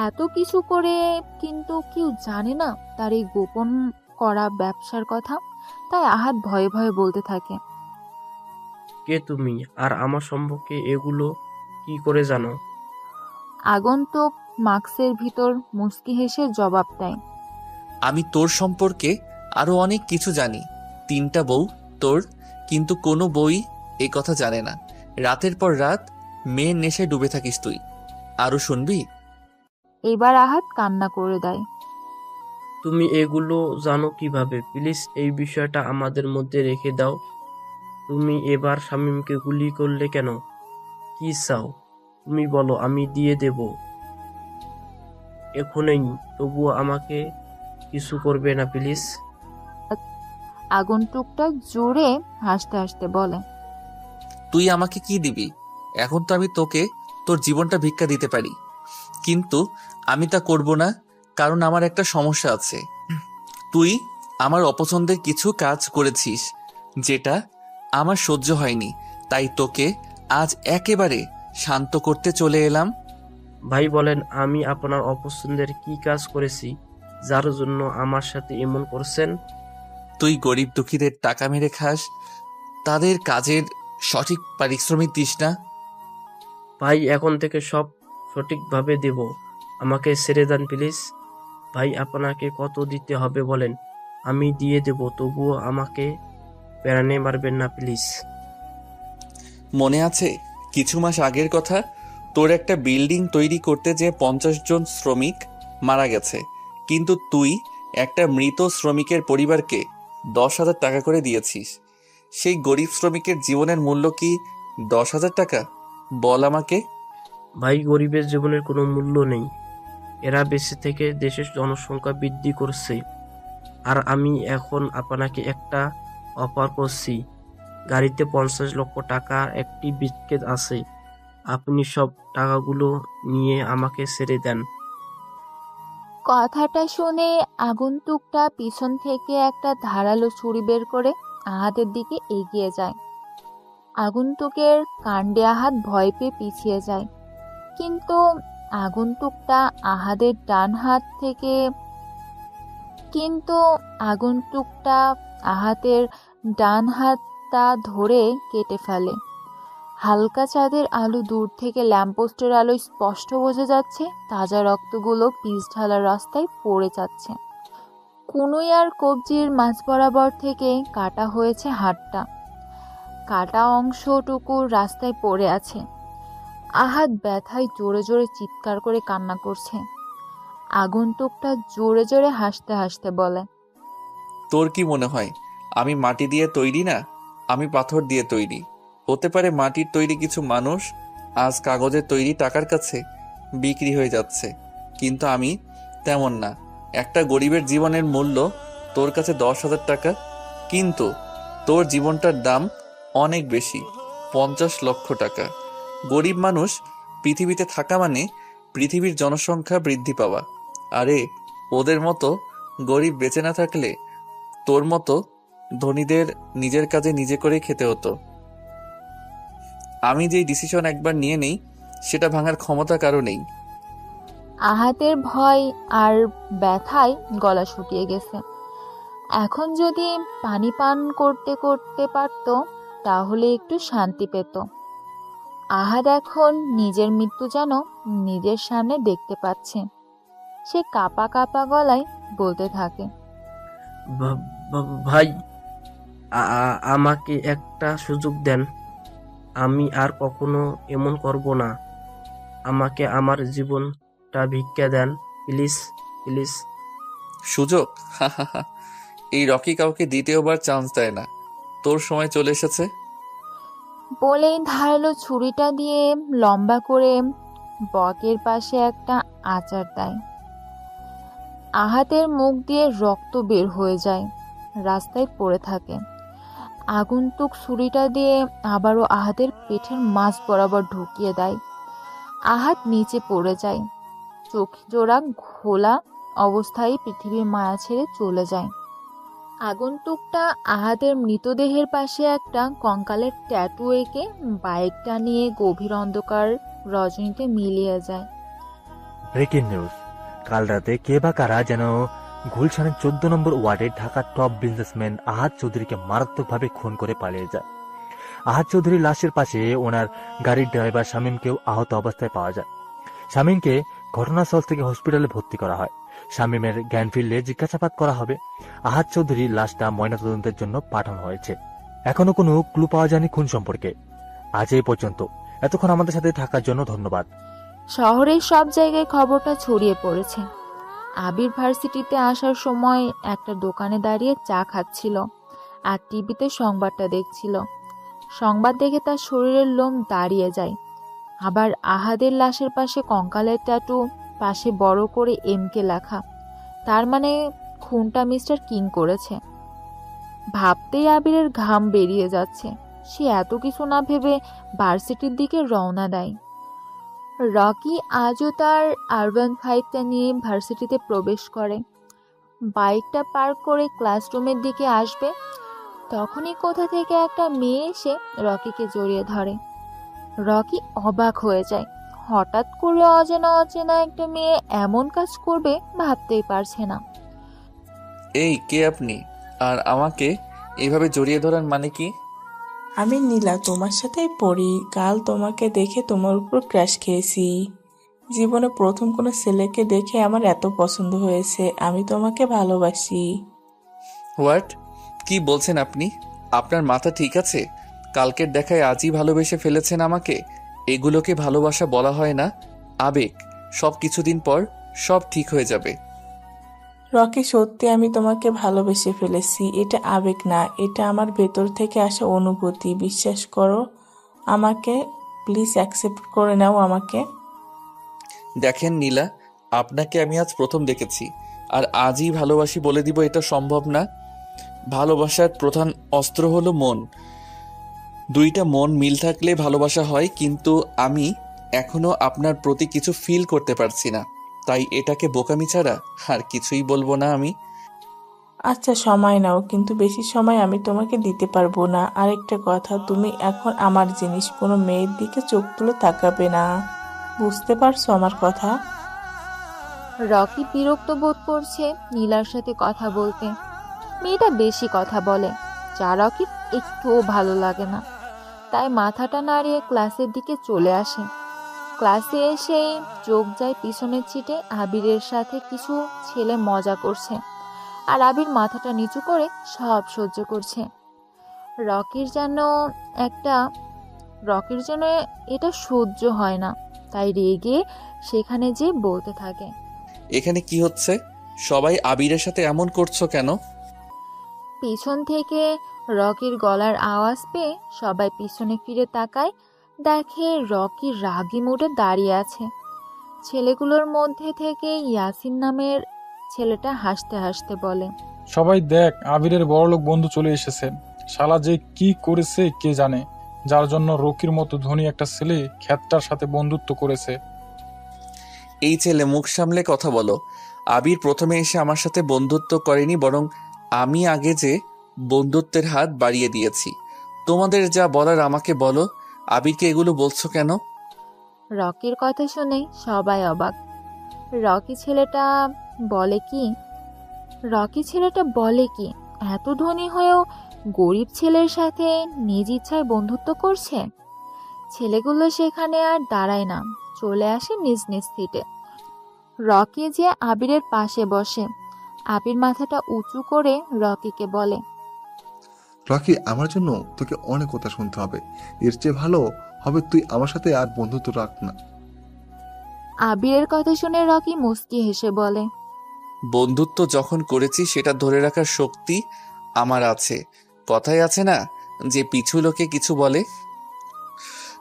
এত কিছু করে কিন্তু কেউ জানে না তার এই গোপন করা ব্যবসার কথা। তাই আহাদ ভয়ে ভয়ে বলতে থাকে, কে তুমি, আর আমার সম্পর্কে এগুলো কি করে জানো? আগন্তুক মাস্কের ভিতর মুচকি হেসে জবাব দেয়, আমি তোর সম্পর্কে আরো অনেক কিছু জানি। 3টা বউ তোর, কিন্তু কোনো বই এ কথা জানে না। রাতের পর রাত মেয়ের নেশায় ডুবে থাকিস তুই। আরো শুনবি? এবার আহাদ কান্না করে দেয়। তুমি এগুলো জানো কিভাবে? প্লিজ এই বিষয়টা আমাদের মধ্যে রেখে দাও। তুমি এবার শামীমকে গুলি করলে কেন? কি চাও তুমি বলো, আমি দিয়ে দেব এখনই। তবুও আমাকে কিছু করবে না প্লিজ। আগন্তুকটা জোরে হাসতে হাসতে বলে, তুই আমাকে কি দিবি? এখন তো আমি তোকে তোর জীবনটা ভিক্ষা দিতে পারি, কিন্তু আমি তা করব না, কারণ আমার একটা সমস্যা আছে। তুই আমার অপছন্দের কিছু কাজ করেছিস যেটা আমার সহ্য হয়নি, তাই তোকে আজ একেবারে শান্ত করতে চলে এলাম। ভাই বলেন, আমি আপনার অপছন্দের কি কাজ করেছি যার জন্য আমার সাথে এমন করছেন? তুই গরিব দুঃখীদের টাকা মেরে খাস, তাদের কাজের সঠিক পারিশ্রমিক দিস না। ভাই এখন থেকে সব সঠিকভাবে দেব, আমাকে ছেড়ে দেন প্লিজ। ভাই আপনাকে কত দিতে হবে বলেন, আমি দিয়ে দেব, তবুও আমাকে প্যারানে মারবেন না প্লিজ। মনে আছে কিছু মাস আগের কথা? তোর একটা বিল্ডিং তৈরি করতে যে 50 জন শ্রমিক মারা গেছে, কিন্তু তুই একটা মৃত শ্রমিকের পরিবারকে 10,000 টাকা করে দিয়েছিস। সেই গরিব শ্রমিকের জীবনের মূল্য কি 10,000 টাকা? বল আমাকে। ভাই, গরিবের জীবনের কোনো মূল্য নেই। এরা বেঁচে থেকে দেশের জনসংখ্যা বৃদ্ধি করছে। আর আমি এখন আপনাকে একটা অফার করছি। গাড়িতে 50 লক্ষ টাকার একটি ব্রিফকেস আছে, আপনি সব টাকাগুলো নিয়ে আমাকে ছেড়ে দেন। কথাটা শুনে আগন্তুকটা পিছন থেকে একটা ধারালো ছুরি বের করে আহাদের দিকে এগিয়ে যায়। আগন্তুকের কাণ্ডে আহাদ ভয় পেয়ে পিছিয়ে যায়, কিন্তু আগন্তুকটা আহাদের ডান হাত থেকে কিন্তু আগন্তুকটা আহাতের ডান হাতটা ধরে কেটে ফেলে। হালকা চাঁদের আলো দূর থেকে ল্যাম্পপোস্টের আলোয় স্পষ্ট বোঝা যাচ্ছে তাজা রক্তগুলো পিচ ঢালা রাস্তায় পড়ে যাচ্ছে। কুনুই আর কবজির মাঝ বরাবর থেকে কাটা হয়েছে হাতটা। কাটা অংশটুকু রাস্তায় পড়ে আছে। আহাত ব্যথায় জোরে জোরে চিৎকার করে কান্না করছে। আগন্তুকটা জোরে জোরে হাসতে হাসতে বলে, তোর কি মনে হয় আমি মাটি দিয়ে তৈরি না? আমি পাথর দিয়ে তৈরি। হতে পারে মাটির তৈরি কিছু মানুষ আজ কাগজের তৈরি টাকার কাছে বিক্রি হয়ে যাচ্ছে, কিন্তু আমি তেমন না। একটা গরিবের জীবনের মূল্য তোর কাছে 10,000 টাকা, কিন্তু তোর জীবনটার দাম অনেক বেশি, 50 লক্ষ টাকা। গরিব মানুষ পৃথিবীতে থাকা মানে পৃথিবীর জনসংখ্যা বৃদ্ধি পাওয়া। আরে ওদের মতো গরিব বেঁচে না থাকলে তোর মতো ধনীদের নিজের কাজে নিজে করে খেতে হতো। আমি যেই ডিসিশন একবার নিয়ে নেই সেটা ভাঙার ক্ষমতা কারো নেই। আহাতের ভয় আর ব্যথায় গলা শুকিয়ে গেছে। এখন যদি পানি পান করতে করতে পারত তাহলে একটু শান্তি পেত। আহাদ এখন নিজের মৃত্যু যেন নিজের সামনে দেখতে পাচ্ছে। সে কাঁপা কাঁপা গলায় বলতে থাকে, ভাই, আমাকে একটা সুযোগ দেন। আমি আর কখনো এমন করব না। আমাকে আমার জীবনটা ভিক্ষা দেন, প্লিজ প্লিজ। সুযোগ? এই রকি কাউকে দ্বিতীয়বার চান্স দেয় না। তোর সময় চলে এসেছে। বলেই ধারালো ছুরিটা দিয়ে লম্বা করে বকের পাশে একটা আঁচার দেয়। আহাতের মুখ দিয়ে রক্ত বের হয়ে যায়, রাস্তায় পড়ে থাকে। আগন্তুক ছুরিটা দিয়ে আবারও আহাতের পেটের মাঝ বরাবর ঢুকিয়ে দেয়। আহাত নিচে পড়ে যায়, চোখ জোড়া ঘোলা অবস্থায় পৃথিবীর মায়া ছেড়ে চলে যায়। আগন্তুকটা আহাতের মৃতদেহের পাশে একটা কঙ্কালের ট্যাটু এঁকে বাইকটা নিয়ে গভীর অন্ধকার রজনীতে মিলিয়ে যায়। ব্রেকিং নিউজ, কাল রাতে কে বা কারা যেন গুলশানের 14 নম্বর ওয়ার্ডের ঢাকার টপ বিজনেসম্যান আহাদ চৌধুরীকে মারাত্মকভাবে খুন করে পালিয়ে যায়। আহাদ চৌধুরীর লাশের পাশে ওনার গাড়ির ড্রাইভার শামীমকেও আহত অবস্থায় পাওয়া যায়। শামীমকে ঘটনাস্থল থেকে হসপিটালে ভর্তি করা হয়। শামীমের জ্ঞান ফিরলে জিজ্ঞাসাবাদ করা হবে। আহাদ চৌধুরীর লাশটা ময়নাতদন্তের জন্য পাঠানো হয়েছে। এখনো কোনো ক্লু পাওয়া যায়নি খুন সম্পর্কে। আজ এই পর্যন্ত। এতক্ষণ আমাদের সাথে থাকার জন্য ধন্যবাদ। শহরের সব জায়গায় খবরটা ছড়িয়ে পড়েছে। আবির ভার্সিটিতে আসার সময় একটা দোকানে দাঁড়িয়ে চা খাচ্ছিল আর টিভিতে সংবাদটা দেখছিল। সংবাদ দেখে তার শরীরের লোম দাঁড়িয়ে যায়। আবার আহাদের লাশের পাশে কঙ্কালের ট্যাটু, পাশে বড় করে এমকে লেখা। তার মানে খুনটা মিস্টার কিং করেছে। ভাবতেই আবিরের ঘাম বেরিয়ে যাচ্ছে। সে এত কিছু না ভেবে ভার্সিটির দিকে রওনা দেয়। রকি আজও তার আরবান 5টা নিয়ে ভার্সিটিতে প্রবেশ করে। বাইকটা পার্ক করে ক্লাসরুমের দিকে আসবে, তখনই কোথা থেকে একটা মেয়ে এসে রকিকে জড়িয়ে ধরে। রকি অবাক হয়ে যায়। হঠাৎ করে অচেনা অচেনা একটা মেয়ে এমন কাজ করবে ভাবতেই পারছে না। এই কে আপনি? আর আমাকে এইভাবে জড়িয়ে ধরার মানে কি? আমি নীলা, তোমার সাথেই পড়ি। কাল তোমাকে দেখে তোমার উপর ক্র্যাশ খেয়েছি। জীবনে প্রথম কোনো ছেলেকে দেখে আমার এত পছন্দ হয়েছে। আমি তোমাকে ভালোবাসি। হোয়াট? কি বলছেন আপনি? আপনার মাথা ঠিক আছে? কালকের দেখায় আজই ভালোবেসে ফেলেছেন আমাকে? এগুলোকে ভালোবাসা বলা হয় না, আবেগ। সব কিছুদিন পর সব ঠিক হয়ে যাবে। রকি, সত্যি আমি তোমাকে ভালোবেসে ফেলেছি। এটা আবেগ না, এটা আমার ভেতর থেকে আসা অনুভূতি। বিশ্বাস করো আমাকে, প্লিজ অ্যাকসেপ্ট করে নাও আমাকে। দেখেন নীলা, আপনাকে আমি আজ প্রথম দেখেছি, আর আজই ভালোবাসি বলে দিব এটা সম্ভব না। ভালোবাসার প্রধান অস্ত্র হলো মন। দুইটা মন মিল থাকলে ভালোবাসা হয়, কিন্তু আমি এখনো আপনার প্রতি কিছু ফিল করতে পারছি না, তাই এটাকে বোকামি ছাড়া আর কিছুই বলবো না আমি। আচ্ছা, সময় নাও, কিন্তু বেশি সময় আমি তোমাকে দিতে পারবো না। আরেকটা কথা, তুমি এখন আমার জিনিস। কোনো মেয়ের দিকে চোখ তুলে তাকাবে না। বুঝতে পারছো আমার কথা? রকি বিরক্ত বোধ করছে নীলার সাথে কথা বলতে। মেয়েটা বেশি কথা বলে, যা রকির একটুও ভালো লাগে না। তাই মাথাটা নাড়িয়ে ক্লাসের দিকে চলে আসে। ক্লাসে এসেই চোখ যায় পিছনের সিটে আবিরের সাথে কিছু ছেলে মজা করছে, আর আবির মাথাটা নিচু করে সব সহ্য করছে। রকির যেন একটা রকির যেন এটা সহ্য হয় না, তাই রেগে সেখানে যে বলতে থাকে, এখানে কি হচ্ছে? সবাই আবিরের সাথে এমন করছো কেন? পিছন থেকে রকির গলার আওয়াজ পেয়ে সবাই পিছনে ফিরে তাকায়। দেখে রকি রাগী মুডে দাঁড়িয়ে আছে। ছেলেগুলোর মধ্যে থেকে ইয়াসিন নামের ছেলেটা হাসতে হাসতে বলে, সবাই দেখ, আবিরের বড়লোক বন্ধু চলে এসেছে। শালা যে কি করেছে কে জানে, যার জন্য রকির মতো ধনী একটা ছেলে খ্যাতটার সাথে বন্ধুত্ব করেছে। এই ছেলে, মুখ সামলে কথা বলো। আবির প্রথমে এসে আমার সাথে বন্ধুত্ব করেনি, বরং আমি আগে যে বন্ধুত্বের হাত বাড়িয়ে দিয়েছি। তোমাদের যা বলার আমাকে বলো। আবিরকে এগুলো বলছো কেন? রকির কথা শুনে সবাই অবাক। রকি ছেলেটা বলে কি এত ধনী হয়েও গরিব ছেলের সাথে নিজ ইচ্ছায় বন্ধুত্ব করছে? ছেলেগুলো সেখানে আর দাঁড়ায় না, চলে আসে নিজ নিজ সিটে। রকি যে আবিরের পাশে বসে। আবির মাথাটা উঁচু করে রকিকে বলে, রকি, আমার জন্য তোকে অনেক কথা শুনতে হবে। এর চেয়ে ভালো হবে তুই আমার সাথে আর বন্ধুত্ব রাখ না। আবিরের কথা শুনে রকি মুচকি হেসে বলে, বন্ধুত্ব যখন করেছি সেটা ধরে রাখার শক্তি আমার আছে। কথায় আছে না যে পিছু লোকে কিছু বলে,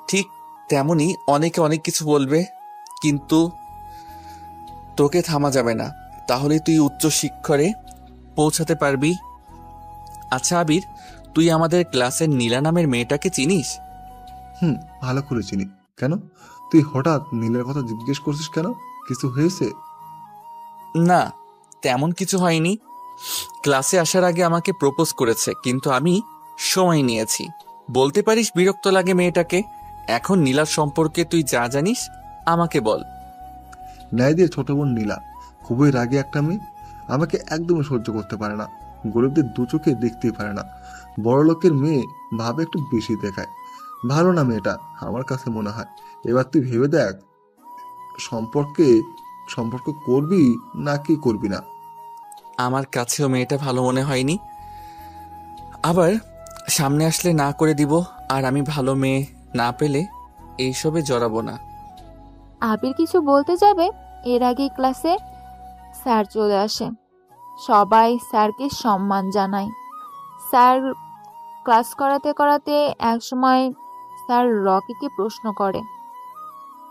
ঠিক তেমনি অনেকে অনেক কিছু বলবে, কিন্তু তোকে থামা যাবে না। তাহলে তুই উচ্চ শিক্ষরে পৌঁছাতে পারবি। আচ্ছা আবির, তুই আমাদের ক্লাসের নীলা নামের মেয়েটাকে চিনিস? ভালো করে চিনি। কেন, তুই হঠাৎ নীলের কথা জিজ্ঞেস করছিস কেন? কিছু হয়েছে? না, তেমন কিছু হয়নি। ক্লাসে আসার আগে আমাকে প্রপোজ করেছে, কিন্তু আমি সময় নিয়েছি। বলতে পারিস বিরক্ত লাগে মেয়েটাকে। এখন নীলার সম্পর্কে তুই যা জানিস আমাকে বল। ন্যায়দের ছোট বোন নীলা খুবই রাগী একটা মেয়ে। আমাকে একদমই সহ্য করতে পারে না। গরিবদের দু চোখে দেখতেই পারে না। বড় লোকের মেয়ে ভাবে একটু বেশি দেখায়। ভালো না মেয়েটা, আমার কাছে মনে হয়। এবার তুই ভেবে দেখ, সম্পর্ক করবি নাকি করবি না। আমার কাছেও মেয়েটা ভালো মনে হয়নি। আবার সামনে আসলে না করে দিব। আর আমি ভালো মেয়ে না পেলে এইসবে জড়াবো না। আবির কিছু বলতে যাবে, এর আগে ক্লাসে স্যার চলে আসে। সবাই স্যারকে সম্মান জানায়। স্যার ক্লাস করাতে করাতে একসময় স্যার রকিকে প্রশ্ন করে,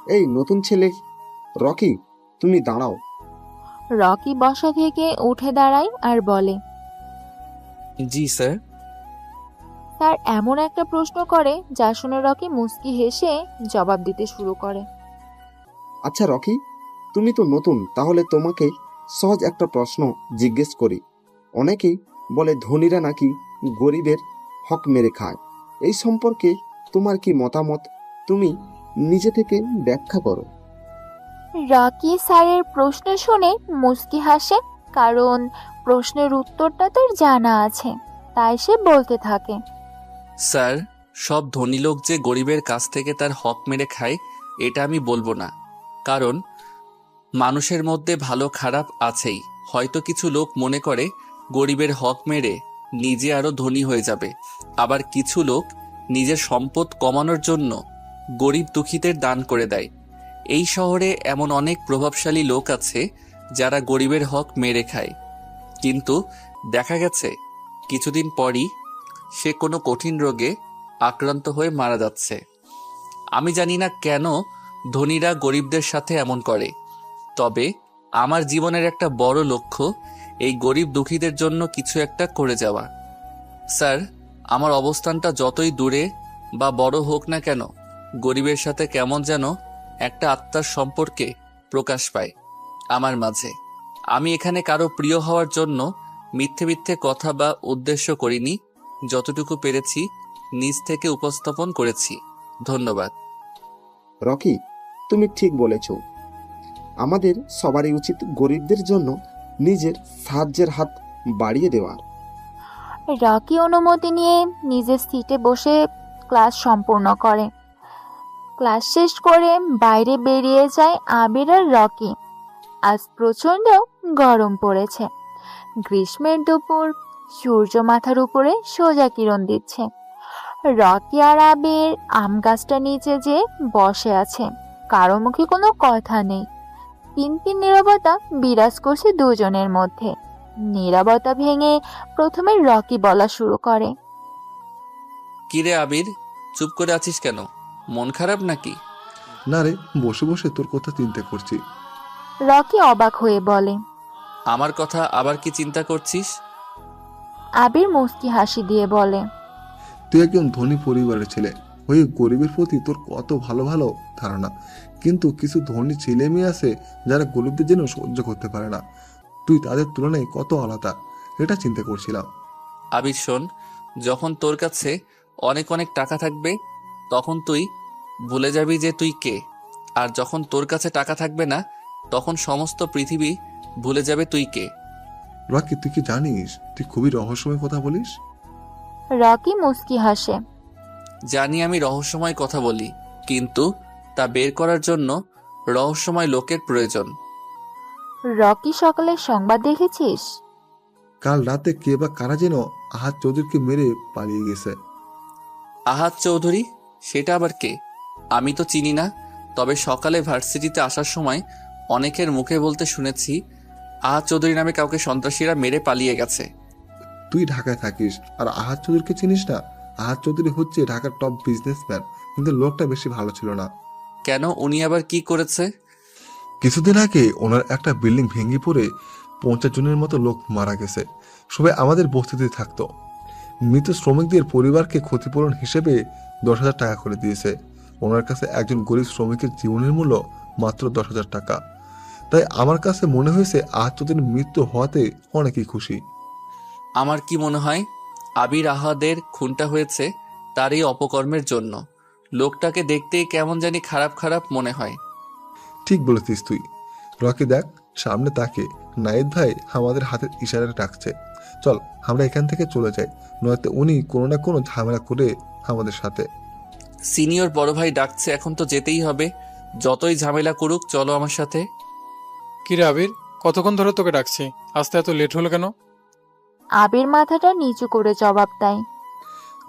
এই নতুন ছেলে রকি, তুমি দাঁড়াও। রকি বসা থেকে উঠে দাঁড়ায় আর বলে, জি স্যার। স্যার এমন একটা প্রশ্ন করে যা শুনে রকি মুচকি হেসে জবাব দিতে শুরু করে, আচ্ছা রকি, তুমি তো নতুন, তাহলে তোমাকে সহজ একটা প্রশ্ন জিজ্ঞেস করি। অনেকেই বলে ধনীরা নাকি গরিবের হক মেরে খায়। এই সম্পর্কে তোমার কি মতামত? তুমি নিজে থেকে ব্যাখ্যা করো। রকি স্যারের প্রশ্ন শুনে মুচকি হাসে, কারণ প্রশ্নের উত্তরটা তার জানা আছে। তাই সে বলতে থাকে, স্যার, সব ধনী লোক যে গরিবের কাছ থেকে তার হক মেরে খায় এটা আমি বলবো না। কারণ মানুষের মধ্যে ভালো খারাপ আছেই। হয়তো কিছু লোক মনে করে গরিবের হক মেরে নিজে আরো ধনী হয়ে যাবে। আবার কিছু লোক নিজের সম্পদ কমানোর জন্য গরিব দুঃখীদের দান করে দেয়। এই শহরে এমন অনেক প্রভাবশালী লোক আছে যারা গরিবের হক মেরে খায়, কিন্তু দেখা গেছে কিছুদিন পরই সে কোনো কঠিন রোগে আক্রান্ত হয়ে মারা যাচ্ছে। আমি জানি না কেন ধনীরা গরিবদের সাথে এমন করে, তবে আমার জীবনের একটা বড় লক্ষ্য এই গরিব দুঃখীদের জন্য কিছু একটা করে যাওয়া। স্যার, আমার অবস্থানটা যতই দূরে বা বড় হোক না কেন, গরিবের সাথে কেমন যেন একটা আত্মার সম্পর্কে প্রকাশ পায় আমার মাঝে। আমি এখানে কারো প্রিয় হওয়ার জন্য মিথ্যে মিথ্যে কথা বা উদ্দেশ্য করিনি। যতটুকু পেরেছি নিজ থেকে উপস্থাপন করেছি। ধন্যবাদ। রকি, তুমি ঠিক বলেছ। আমাদের সবারই উচিত গরিবদের জন্য নিজের সাহায্যের হাত বাড়িয়ে দেওয়ার। রকি অনুমতি নিয়ে নিজের সিটে বসে ক্লাস সম্পূর্ণ করে। ক্লাস শেষ করে বাইরে বেরিয়ে যায় আবির আর রকি। আজ প্রচণ্ড গরম পড়েছে। গ্রীষ্মের দুপুর, সূর্য মাথার উপরে সোজা কিরণ দিচ্ছে। রকি আর আবির আম গাছটা নিচে যে বসে আছে, কারো মুখে কোনো কথা নেই। পিনপিন নীরবতা বিরাজ করছে দুজনের মধ্যে। নীরবতা ভেঙে প্রথমে রকি বলা শুরু করে। কিরে আবির, চুপ করে আছিস কেন? মন খারাপ নাকি? না রে, বসে বসে তোর কথা চিন্তা করছি। রকি অবাক হয়ে বলে। আমার কথা আবার কি চিন্তা করছিস? আবির মুস্কি হাসি দিয়ে বলে, তুই একজন ধনী পরিবারের ছেলে হয়ে গরিবের প্রতি তোর কত ভালো ভালো ধারণা, কিন্তু কিছু ধনী ছেলে মেয়ে আছে যারা গরিবদের জন্য সহ্য করতে পারে না। তুই তাদের তুলনায় কত আলাদা, এটা চিন্তা করছিলাম। আবির শোন, যখন তোর কাছে অনেক অনেক টাকা থাকবে তখন তুই ভুলে যাবি যে তুই কে। আর যখন তোর কাছে টাকা থাকবে না তখন সমস্ত পৃথিবী ভুলে যাবে তুই কে। রকি, তুই কি জানিস তুই খুবই রহস্যময় কথা বলিস? রকি মুস্কি হাসে। জানি আমি রহস্যময় কথা বলি, কিন্তু তা বের করার জন্য রহস্যময় লোকের প্রয়োজন। রকি সকালের সংবাদ দেখেছিস? কাল রাতে কে বা কারা যেন আহাদ চৌধুরীকে মেরে পালিয়ে গেছে। আহাদ চৌধুরী? সেটা আবার কে? আমি তো চিনি না। তবে সকালে ভার্সিটিতে আসার সময় অনেকের মুখে বলতে শুনেছি আহাদ চৌধুরী নামে কাউকে সন্ত্রাসীরা মেরে পালিয়ে গেছে। তুই ঢাকায় থাকিস আর আহাদ চৌধুরীকে চিনিস না? আহাদ চৌধুরী হচ্ছে ঢাকার টপ বিজনেসম্যান, কিন্তু লোকটা বেশি ভালো ছিল না। কেন, উনি আবার কি করেছে? কিছুদিন আগে ওনার একটা বিল্ডিং ভেঙে পড়ে 50 জনের মতো লোক মারা গেছে। সবাই আমাদের বস্তিতে থাকতো। মৃত শ্রমিকদের পরিবারকে ক্ষতিপূরণ হিসেবে 10,000 টাকা করে দিয়েছে। ওনার কাছে একজন গরিব শ্রমিকের জীবনের মূল্য মাত্র 10,000 টাকা। তাই আমার কাছে মনে হয়েছে আহাদ চৌধুরীর মৃত্যু হওয়াতে অনেকেই খুশি। আমার কি মনে হয় আবির আহাদের খুনটা হয়েছে তার এই অপকর্মের জন্য। লোকটাকে দেখতেই কেমন জানি খারাপ খারাপ মনে হয়। ঠিক বলেছিস তুই। রকি দেখ, সামনে তাকে নাহিদ ভাই আমাদের হাতের ইশারায় ডাকছে। চল আমরা এখান থেকে চলে যাই, নয়তো উনি কোনো না কোনো ঝামেলা করে আমাদের সাথে। সিনিয়র বড় ভাই ডাকছে, এখন তো যেতেই হবে। যতই ঝামেলা করুক, চলো আমার সাথে। কিরে আবির, কতক্ষণ ধরে তোকে ডাকছি, আসতে এত লেট হলো কেন? আবির মাথাটা নিচু করে জবাব দেয়।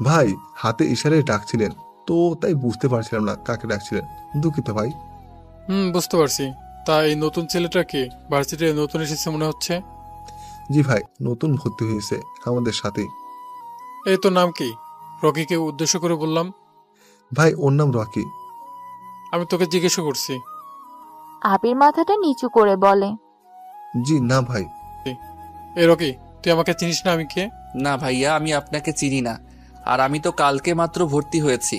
ভাই হাতে ইশারায় ডাকছিলেন তো, তাই বুঝতে পারছিলাম না কাকে ডাকছিলেন। দুঃখিত ভাই। বুঝতে পারছি। তা এই নতুন ছেলেটা কে? ভার্সিটিতে নতুন এসেছে মনে হচ্ছে। জি ভাই, নতুন ভর্তি হয়েছে আমাদের সাথেই। এই তোর নাম কি? রকিকে উদ্দেশ্য করে বললাম। ভাই ওর নাম রকি। আমি তোকে জিজ্ঞাসা করছি। আবির মাথাটা নিচু করে বলে। জি না ভাই। এই রকি, তুই আমাকে চিনিস না? আমি কে? না ভাইয়া, আমি আপনাকে চিনি না। আর আমি তো কালকে মাত্র ভর্তি হয়েছি,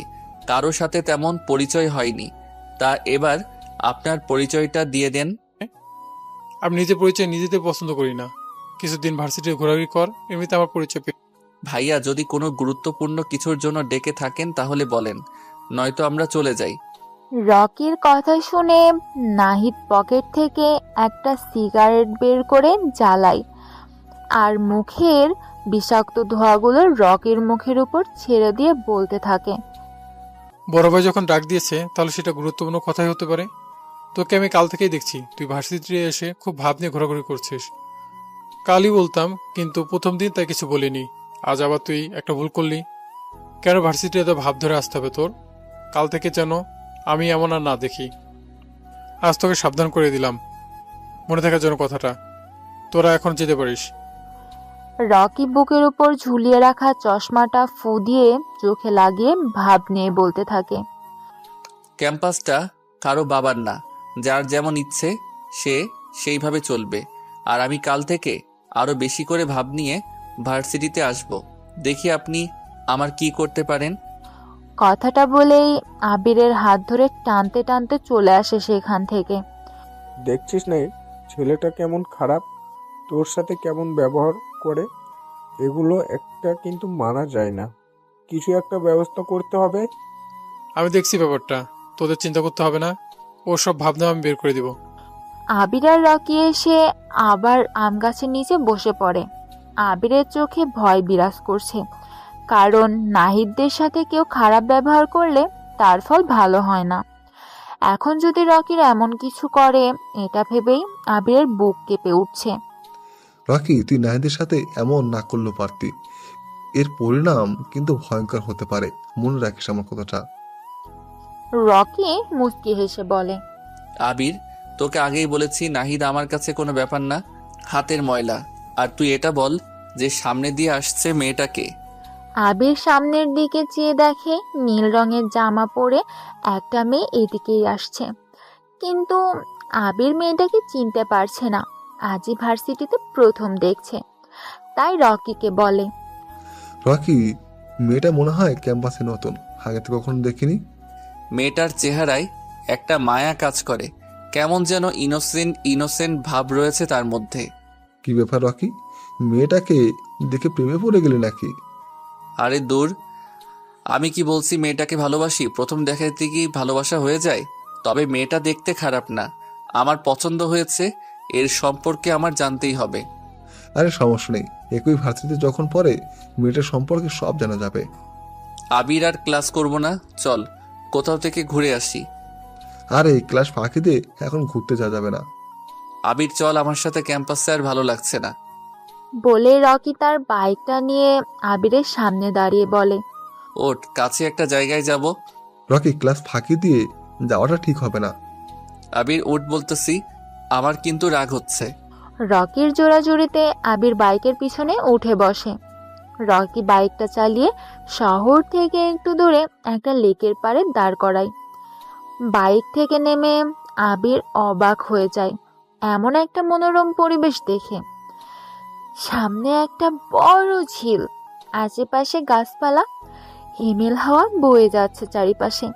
কারোর সাথে তেমন পরিচয় হয়নি। তা এবার আপনার পরিচয়টা দিয়ে দেন। আমি নিজের পরিচয় নিজেতে পছন্দ করি না। কিছুদিন ভার্সিটিতে ঘোরাঘুরি কর, এমনিতে আমার পরিচয় পেয়ে। ভাইয়া, যদি কোনো গুরুত্বপূর্ণ কিছুর জন্য ডেকে থাকেন তাহলে বলেন, নয়তো আমরা চলে যাই। রকির কথা শুনে নাহিদ পকেট থেকে একটা সিগারেট বের করে জ্বালায় আর মুখের বিষাক্ত ধোঁয়াগুলো রকির মুখের উপর ছেড়ে দিয়ে বলতে থাকে। বড় ভাই যখন ডাক দিয়েছে তাহলে সেটা গুরুত্বপূর্ণ কথাই হতে পারে। তোকে আমি কাল থেকেই দেখছি তুই ভার্সিটিতে এসে খুব ভাব নিয়ে ঘোরাঘুরি করছিস। কালই বলতাম, কিন্তু প্রথম দিন তাই কিছু বলিনি। আজ আবার তুই একটা ভুল করলি। কেন ভার্সিটি এত ভাব ধরে আসতে হবে তোর? কাল থেকে যেন আমি এমন আর না দেখি। আজ তোকে সাবধান করে দিলাম, মনে থাকার জন্য কথাটা। তোরা এখন যেতে পারিস। রকি বুকের উপর ঝুলিয়ে রাখা চশমাটা ফু দিয়ে চোখে লাগিয়ে ভাব নিয়ে বলতে থাকে। ক্যাম্পাসটা কারো বাবার না, যার যেমন ইচ্ছে সে সেইভাবে চলবে। আর আমি কাল থেকে আরো বেশি করে ভাব নিয়ে ভার্সিটিতে আসব। দেখি আপনি আমার কি করতে পারেন। কথাটা বলেই আবিরের হাত ধরে টানতে টানতে চলে আসে সেখান থেকে। দেখছিস না ছেলেটা কেমন খারাপ, তোর সাথে কেমন ব্যবহার করে। এগুলো একটা কিন্তু মানা যায় না, কিছু একটা ব্যবস্থা করতে হবে। আমি দেখছি ব্যাপারটা, তোদের চিন্তা করতে হবে না। ও সব ভাবনা আমি বের করে দিব। আবির আর রকি এসে আবার আম গাছের নিচে বসে পড়ে। আবিরের চোখে ভয় বিরাজ করছে, কারণ নাহিদদের সাথে কেউ খারাপ ব্যবহার করলে তার ফল ভালো হয় না। এখন যদি রকির এমন কিছু করে, এটা ভেবেই আবিরের বুক কেঁপে উঠছে। রকি, তুই নাহিদের সাথে এমন না করলেও পারতি। এর পরিণাম কিন্তু ভয়ঙ্কর হতে পারে, মনে রাখিস আমার কথাটা। রকি মুচকি হেসে বলে, আবির, তোকে আগেই বলেছি নাহিদ আমার কাছে কোনো ব্যাপার না, হাতের ময়লা। আর তুই এটা বল যে সামনে দিয়ে আসছে মেয়েটাকে। আবির সামনের দিকে চেয়ে দেখে নীল রঙের জামা পরে একটা মেয়ে এদিকেই আসছে, কিন্তু আবির মেয়েটাকে চিনতে পারছে না। আজই ভার্সিটিতে প্রথম দেখছে, তাই রকিকে বলে, রকি, মেয়েটা মনে হয় ক্যাম্পাসে নতুন, আগে তো কখনো দেখিনি। মেয়েটার চেহারায় একটা মায়া কাজ করে, কেমন যেন ইনোসেন্ট ইনোসেন্ট ভাব রয়েছে তার মধ্যে। কি ব্যাপার রকি, মেয়েটাকে দেখে প্রেমে পড়ে গেলে নাকি? আরে দূর, আমি কি বলছি মেয়েটাকে ভালোবাসি? প্রথম দেখাতে কি ভালোবাসা হয়ে যায়? তবে মেয়েটা দেখতে খারাপ না, আমার পছন্দ হয়েছে, এর সম্পর্কে আমার জানতেই হবে। আরে সমস্যা নেই, একই ভার্সিটিতে যখন পড়ে মেয়েটার সম্পর্কে সব জানা যাবে। আবির আর ক্লাস করব না, চল কোথাও থেকে ঘুরে আসি। আরে ক্লাস ফাঁকি দিয়ে এখন ঘুরতে যাওয়া যাবে না। আবির চল আমার সাথে, ক্যাম্পাসে আর ভালো লাগছে না। বলে রকি তার বাইকটা নিয়ে আবিরের সামনে দাঁড়িয়ে বলে, ওঠ, কাছে একটা জায়গায় যাব। রকি, ক্লাস ফাঁকি দিয়ে যাওয়াটা ঠিক হবে না। আবির উঠ বলতেছি, আমার কিন্তু রাগ হচ্ছে। রকির জোরাজুরিতে আবির বাইকের পিছনে উঠে বসে। রকি বাইকটা চালিয়ে শহর থেকে একটু দূরে একটা লেকের পাড়ে দাঁড় করায়। বাইক থেকে নেমে আবির অবাক হয়ে যায় এমন একটা মনোরম পরিবেশ দেখে। সামনে একটা বড় ঝিল, আশেপাশে গাছপালা, হিমেল হাওয়া বয়ে যাচ্ছে চারিপাশে।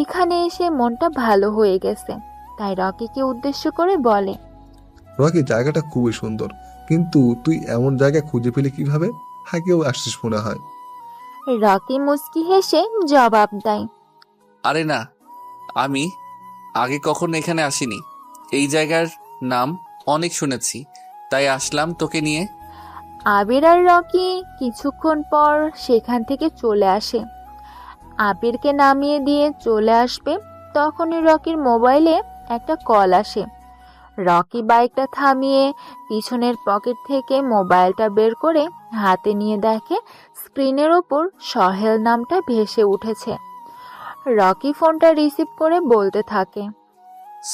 এখানে এসে মনটা ভালো হয়ে গেছে, তাই রকিকে উদ্দেশ্য করে বলে, রকি, জায়গাটা খুবই সুন্দর, কিন্তু তুই এমন জায়গা খুঁজে পেলি কিভাবে? আগেও আসছিস মনে হয়। রকি মুচকি হেসে জবাব দেয়, আরে না, আমি আগে কখনো এখানে আসিনি। এই জায়গার নাম অনেক শুনেছি, তাই আসলাম তোকে নিয়ে। আবির আর রকি কিছুক্ষণ পর সেখান থেকে চলে আসে। আবিরকে নামিয়ে দিয়ে চলে আসবে তখনই রকির মোবাইলে একটা কল আসে। রকি বাইকটা থামিয়ে পিছনের পকেট থেকে মোবাইলটা বের করে হাতে নিয়ে দেখে স্ক্রিনের ওপর সোহেল নামটা ভেসে উঠেছে। রকি ফোনটা রিসিভ করে বলতে থাকে,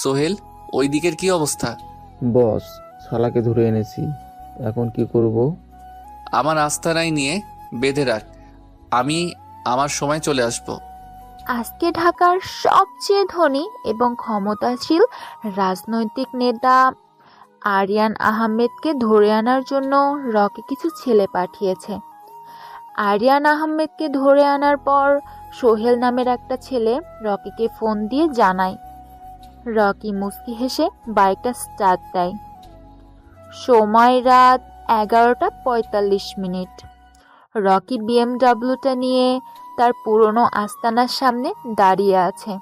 সোহেল, ওই দিকের কি অবস্থা? বস, শালাকে ধরে এনেছি, এখন কি করব? আমার আস্তানায় নিয়ে বেঁধে রাখ, আমি আমার সময় চলে আসব। আজকে ঢাকার সবচেয়ে ধনী এবং ক্ষমতাশীল রাজনৈতিক নেতা আরিয়ান আহমেদকে ধরে আনার জন্য রকি কিছু ছেলে পাঠিয়েছে। আরিয়ান আহমেদকে ধরে আনার পর সোহেল নামের একটা ছেলে রকিকে ফোন দিয়ে জানায়। রকি মুচকি হেসে বাইকটা স্টার্ট দেয়। সময় রাত 11:45। রকি বিএমডাব্লিউটা নিয়ে তার পুরনো আস্তানার সামনে দাঁড়িয়ে আছে।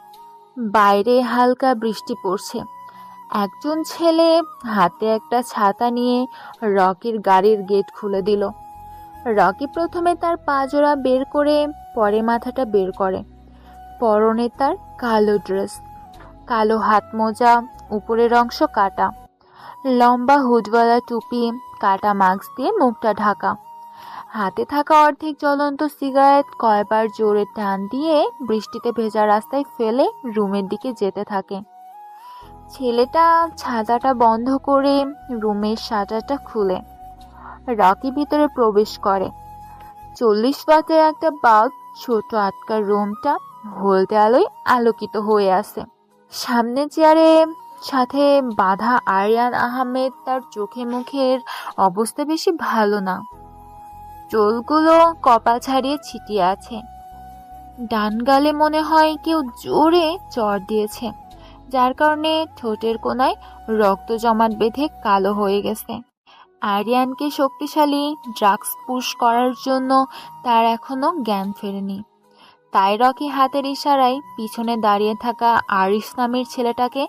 বাইরে হালকা বৃষ্টি পড়ছে। একজন ছেলে হাতে একটা ছাতা নিয়ে রকির গাড়ির গেট খুলে দিল। রকি প্রথমে তার পাজোড়া বের করে পরে মাথাটা বের করে। পরনে তার কালো ড্রেস, কালো হাত মোজা, উপরের অংশ কাটা, লম্বা হুডওয়ালা টুপি, কাটা মাস্ক দিয়ে মুখটা ঢাকা। হাতে থাকা অর্ধেক জ্বলন্ত সিগারেট কয়বার জোরে টান দিয়ে বৃষ্টিতে ভেজা রাস্তায় ফেলে রুমের দিকে যেতে থাকে। ছেলেটা ছাতাটা বন্ধ করে রুমের শাটারটা খুলে রকি ভিতরে প্রবেশ করে। 40 ওয়াটের একটা বাল্ব ছোট আটকার রুমটা হলদে আলোয় আলোকিত হয়ে আছে। সামনে চেয়ারে সাথে বাঁধা আরিয়ান আহমেদ, তার চোখে মুখের অবস্থা বেশি ভালো না, চুলগুলো কপাল ছাড়িয়ে ছিটিয়ে আছে। ডান গালে মনে হয় কেউ জোরে চড় দিয়েছে, যার কারণে ঠোঁটের কোনায় রক্ত জমাট বেঁধে কালো হয়ে গেছে। আরিয়ানকে শক্তিশালী ড্রাগস পুশ করার জন্য তার এখনো জ্ঞান ফেরেনি। তাই রকি হাতের ইশারায় পিছনে দাঁড়িয়ে থাকা আরিশ নামের ছেলেটাকে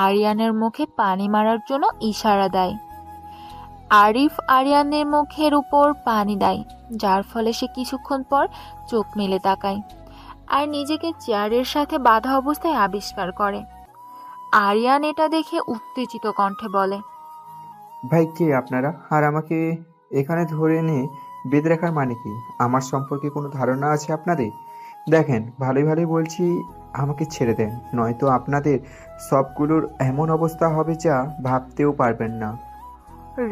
আরিয়ানের মুখে পানি মারার জন্য ইশারা দেয়। আরিফ আরিয়ানের মুখের উপর পানি দেয়, যার ফলে সে কিছুক্ষণ পর চোখ মেলে তাকায় আর নিজেকে চেয়ারের সাথে বাঁধা অবস্থায় আবিষ্কার করে। আরিয়ান এটা দেখে উত্তেজিত কণ্ঠে বলে, ভাই কে আপনারা, আর আমাকে এখানে ধরে নিয়ে বেঁধে রাখার মানে কি? আমার সম্পর্কে কোনো ধারণা আছে আপনাদের? দেখেন, ভালোই ভালোই বলছি, আমাকে ছেড়ে দেন, নয়তো আপনাদের সবগুলোর এমন অবস্থা হবে যা ভাবতেও পারবেন না।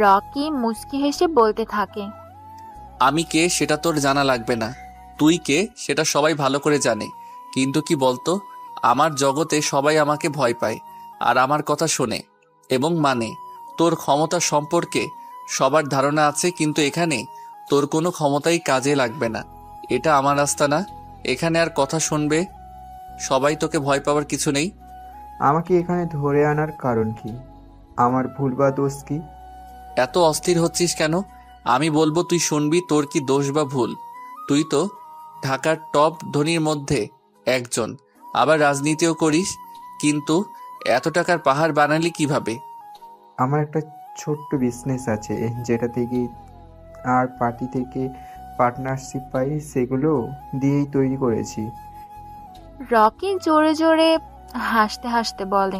রকি মুচকি হেসে বলতে থাকে, আমি কে সেটা তোর জানা লাগবে না, তুই কে সেটা সবাই ভালো করে জানে। কিন্তু কি বলতো, আমার জগতে সবাই আমাকে ভয় পায় আর আমার কথা শোনে এবং মানে। তোর ক্ষমতা সম্পর্কে সবার ধারণা আছে, কিন্তু এখানে তোর কোনো ক্ষমতাই কাজে লাগবে না। এটা আমার রাস্তা না, এখানে আর কথা শুনবে সবাই, তোকে ভয় পাওয়ার কিছু নেই। আমাকে এখানে ধরে আনার কারণ কি? আমার ভুল বা দোষ কি? এত অস্থির হচ্ছিস কেন? আমি বলবো তুই শুনবি, তোর কি দোষ বা ভুল? তুই তো ঢাকার টপ ধনীর মধ্যে একজন, আবার রাজনীতিও করিস, কিন্তু এত টাকার পাহাড় বানালি কিভাবে? আমার একটা ছোট্ট বিজনেস আছে, যেটা থেকে আর পার্টি থেকে পার্টনারশিপ পাই, সেগুলো দিয়েই তৈরি করেছি। রকি জোরে জোরে হাসতে হাসতে বলে,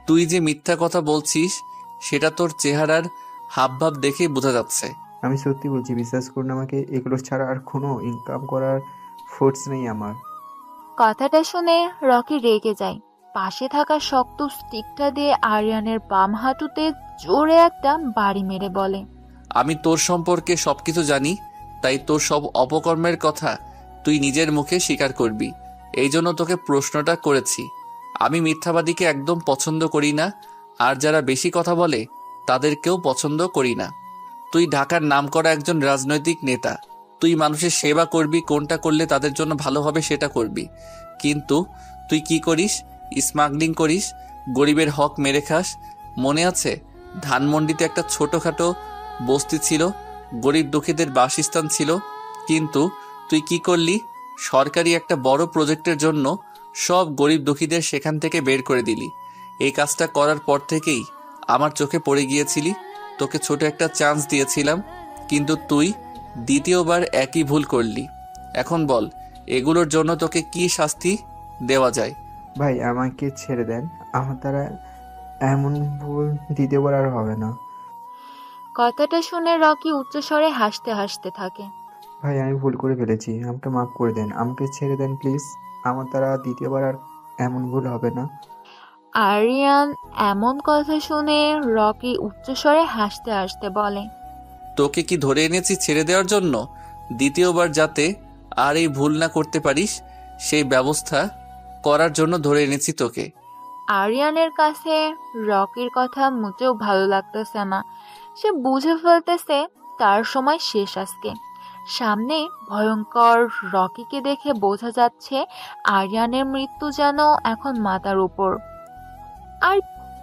তুই যে মিথ্যা কথা বলছিস সেটা তোর চেহারার হাবভাব দেখেই বোঝা যাচ্ছে। আমি সত্যি বলছি, বিশ্বাস করুন আমাকে, এগুলো ছাড়া আর কোনো ইনকাম করার ফোর্স নেই আমার। কথাটা শুনে রকি রেগে যায়। পাশে থাকা শক্ত স্টিকটা দিয়ে আরিয়ানের বাম হাঁটুতে জোরে একটা বাড়ি মেরে বলে, আমি তোর সম্পর্কে সবকিছু জানি, তাই তোর সব অপকর্মের কথা তুই নিজের মুখে স্বীকার করবি। এই জন্য তোকে প্রশ্নটা করেছি। আমি মিথ্যাবাদীকে একদম পছন্দ করি না, আর যারা বেশি কথা বলে তাদেরকেও পছন্দ করি না। তুই ঢাকার নামকরা একজন রাজনৈতিক নেতা, তুই মানুষের সেবা করবি, কোনটা করলে তাদের জন্য ভালো হবে সেটা করবি, কিন্তু তুই কি করিস? স্মাগলিং করিস, গরিবের হক মেরে খাস। মনে আছে ধানমন্ডিতে একটা ছোটখাটো বস্তি ছিল, গরিব দুঃখীদের বাসস্থান ছিল, কিন্তু তুই কি করলি? সরকারি একটা বড় প্রজেক্টের জন্য সব গরিব দুঃখীদের সেখান থেকে বের করে দিলি। এই কাজটা করার পর থেকেই আমার চোখে পড়ে গিয়েছিলি। তোকে ছোট একটা চান্স দিয়েছিলাম, কিন্তু তুই দ্বিতীয়বার একই ভুল করলি। এখন বল, এগুলোর জন্য তোকে কি শাস্তি দেওয়া যায়? ভাই আমাকে ছেড়ে দেন, আমার দ্বারা এমন ভুল দ্বিতীয়বার আর হবে না। কথাটা শুনে রকি উচ্চস্বরে হাসতে হাসতে থাকে। ভাই আমি ভুল করে ফেলেছি, আমাকে মাফ করে দেন, আমাকে ছেড়ে দেন প্লিজ, আমার দ্বারা দ্বিতীয়বার আর এমন ভুল হবে না। আরিয়ান এমন কথা শুনে রকি উচ্চস্বরে হাসতে হাসতে বলে, তোকে কি ধরে এনেছি ছেড়ে দেওয়ার জন্য? দ্বিতীয়বার যাতে আর এই ভুল না করতে পারিস সেই ব্যবস্থা করার জন্য ধরে এনেছি তোকে। আরিয়ানের কাছে রকির কথা মোটেও ভালো লাগতেছে না। সে বুঝে ফেলতেছে তার সময় শেষ আজকে। সামনে ভয়ঙ্কর রকিকে দেখে বোঝা যাচ্ছে আরিয়ানের মৃত্যু যেন এখন মাথার উপর। আর